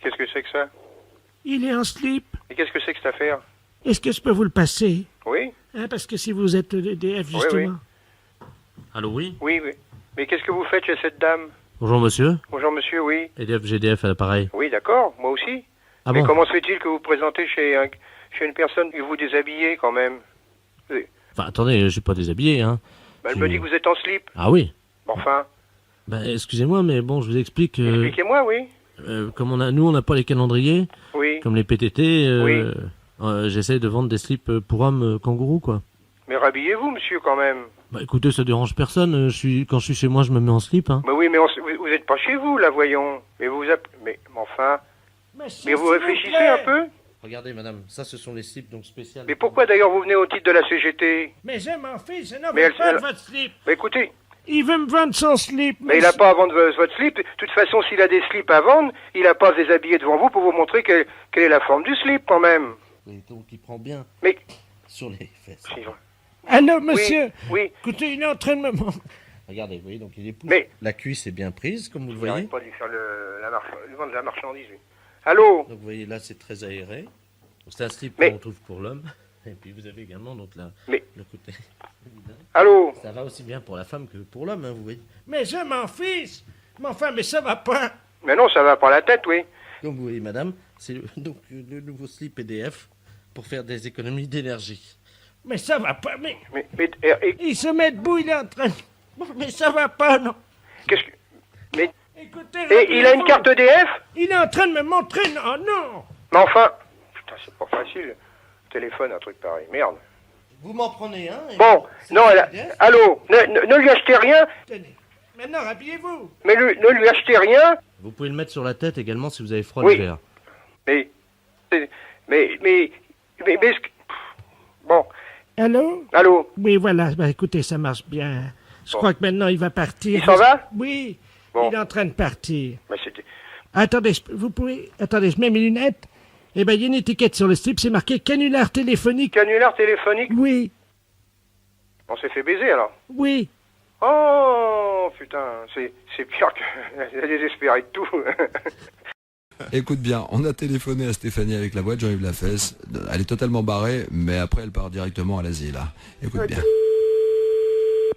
Qu'est-ce que c'est que ça? Il est en slip. Et qu'est-ce que c'est que cette affaire? Est-ce que je peux vous le passer? Oui? Parce que si vous êtes EDF, justement... Oui. Allô, oui? Oui. Mais qu'est-ce que vous faites chez cette dame? Bonjour, monsieur. Bonjour, monsieur, oui. EDF, GDF à l'appareil. Oui, d'accord, moi aussi. Ah mais bon? comment se fait-il que vous présentez chez une personne et vous déshabillez, quand même? Enfin, attendez, je suis pas déshabillé, hein. Elle me dit que vous êtes en slip. Ah oui? Enfin... excusez-moi, mais bon, je vous explique... Expliquez-moi, oui. Comme nous, on n'a pas les calendriers, oui. Comme les PTT, oui. J'essaie de vendre des slips pour hommes kangourous, quoi. Mais rhabillez-vous, monsieur, quand même. Écoutez, ça dérange personne. Quand je suis chez moi, je me mets en slip, hein. Mais oui, mais vous n'êtes pas chez vous, là, voyons. Mais mais enfin... Mais vous réfléchissez un peu? Regardez, madame, ça, ce sont les slips, donc spéciales. Mais pourquoi, d'ailleurs, vous venez au titre de la CGT? Mais je m'en fiche, je n'en veux pas de votre slip. Mais écoutez... Il veut me vendre son slip. Mais il n'a pas à vendre votre slip. De toute façon, s'il a des slips à vendre, il n'a pas à se déshabiller devant vous pour vous montrer quelle est la forme du slip, quand même. Oui, donc il prend bien sur les fesses. Allô, monsieur? Oui. Écoutez, il est en train de me montrer. Regardez, vous voyez, donc il est pousse. Mais... La cuisse est bien prise, comme vous le voyez. Il n'arrête pas de lui faire lui vendre la marchandise, lui. Allô? Donc vous voyez, là, c'est très aéré. C'est un slip qu'on trouve pour l'homme. Et puis vous avez également donc le côté. Allô? Ça va aussi bien pour la femme que pour l'homme, hein, vous voyez. Mais je m'en fiche. Mais enfin, mais ça va pas. Mais non, ça va pas la tête, oui. Donc vous voyez, madame, c'est donc le nouveau slip EDF pour faire des économies d'énergie. Mais ça va pas, mais il se met debout, il est en train. Mais ça va pas, non. Qu'est-ce que... Mais... Écoutez, il a une carte EDF? Il est en train de me montrer, non. Mais enfin... Putain, c'est pas facile. Téléphone, un truc pareil. Merde. Vous m'en prenez un. Bon, non, allô, ne lui achetez rien. Tenez, maintenant, habillez-vous. Mais ne lui achetez rien. Vous pouvez le mettre sur la tête également si vous avez froid oui. l'hiver. Mais, bon. Allô? Oui, voilà, écoutez, ça marche bien. Je crois que maintenant, il va partir. Il s'en va? Oui, bon. Il est en train de partir. Mais c'était... Attendez, je mets mes lunettes. Eh bien, il y a une étiquette sur le slip, c'est marqué canular téléphonique. Canular téléphonique? Oui. On s'est fait baiser, alors? Oui. Oh, putain, c'est pire que... Elle est désespérée de tout. Écoute bien, on a téléphoné à Stéphanie avec la boîte Jean-Yves Lafesse. Elle est totalement barrée, mais après elle part directement à l'asile. Écoute bien.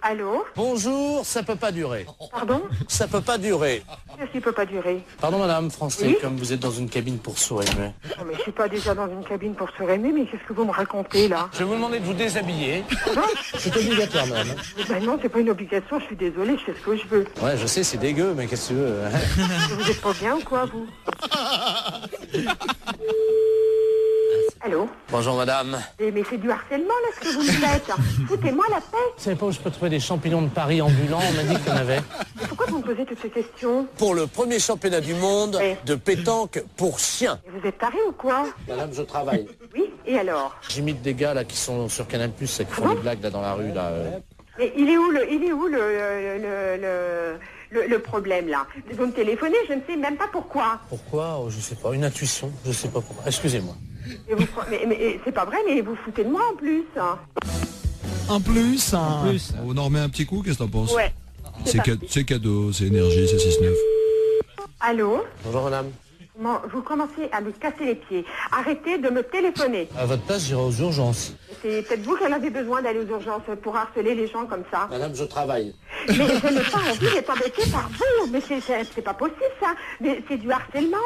Allô? Bonjour, ça peut pas durer. Pardon? Ça peut pas durer. Qu'est-ce qui peut pas durer? Pardon madame, Français, Oui comme vous êtes dans une cabine pour sourds et muets. Non, mais je suis pas déjà dans une cabine pour se rémer, mais qu'est-ce que vous me racontez, là? Je vais vous demander de vous déshabiller. Pardon? C'est obligatoire madame. Ben non, c'est pas une obligation, je suis désolée, je fais ce que je veux. Ouais, je sais, c'est dégueu, mais qu'est-ce que tu veux hein. Vous êtes pas bien ou quoi, vous? Allô? Bonjour madame. Mais c'est du harcèlement, là, ce que vous me faites. Foutez-moi la paix. Vous savez pas où je peux trouver des champignons de Paris ambulants? On m'a dit qu'il y en avait. Mais pourquoi vous me posez toutes ces questions? Pour le premier championnat du monde de pétanque pour chiens. Mais vous êtes taré ou quoi? Madame, je travaille. Oui, et alors? J'imite des gars là qui sont sur Canal+, qui font des blagues là dans la rue là. Mais il est où le problème, là? Vous me téléphonez, je ne sais même pas pourquoi. Pourquoi? Oh, je sais pas, une intuition, je sais pas pourquoi. Excusez-moi. Mais c'est pas vrai, mais vous foutez de moi en plus. Un plus, Un plus. On en remet un petit coup, qu'est-ce que t'en penses? Ouais. C'est cadeau, c'est énergie, c'est 6-9. Allô? Bonjour madame. Vous commencez à me casser les pieds. Arrêtez de me téléphoner. À votre place, j'irai aux urgences. C'est peut-être vous qui en avez besoin d'aller aux urgences pour harceler les gens comme ça. Madame, je travaille. Mais je n'ai pas envie d'être embêtée par vous. Mais c'est pas possible, ça. Mais c'est du harcèlement.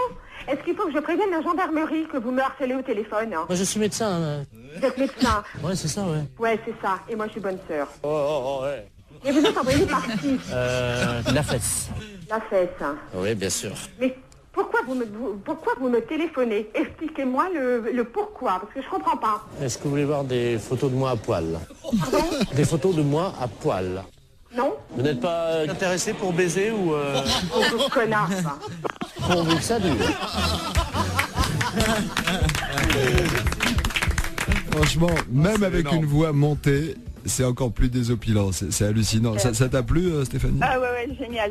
Est-ce qu'il faut que je prévienne la gendarmerie que vous me harcelez au téléphone? Moi, je suis médecin. Vous êtes médecin? Ouais, c'est ça, ouais. Ouais, c'est ça. Et moi, je suis bonne sœur. Oh, ouais. Et vous êtes envoyé par qui? La fesse. La fesse. Oui, bien sûr. Mais pourquoi vous me téléphonez? Expliquez-moi le pourquoi, parce que je comprends pas. Est-ce que vous voulez voir des photos de moi à poil? Pardon? Des photos de moi à poil. Non? Vous n'êtes pas intéressé pour baiser ou... Oh, connard, ça. Pourvu que ça dure. Franchement, même avec une voix montée, c'est encore plus désopilant, c'est hallucinant. Ça t'a plu, Stéphanie? Ah ouais, génial.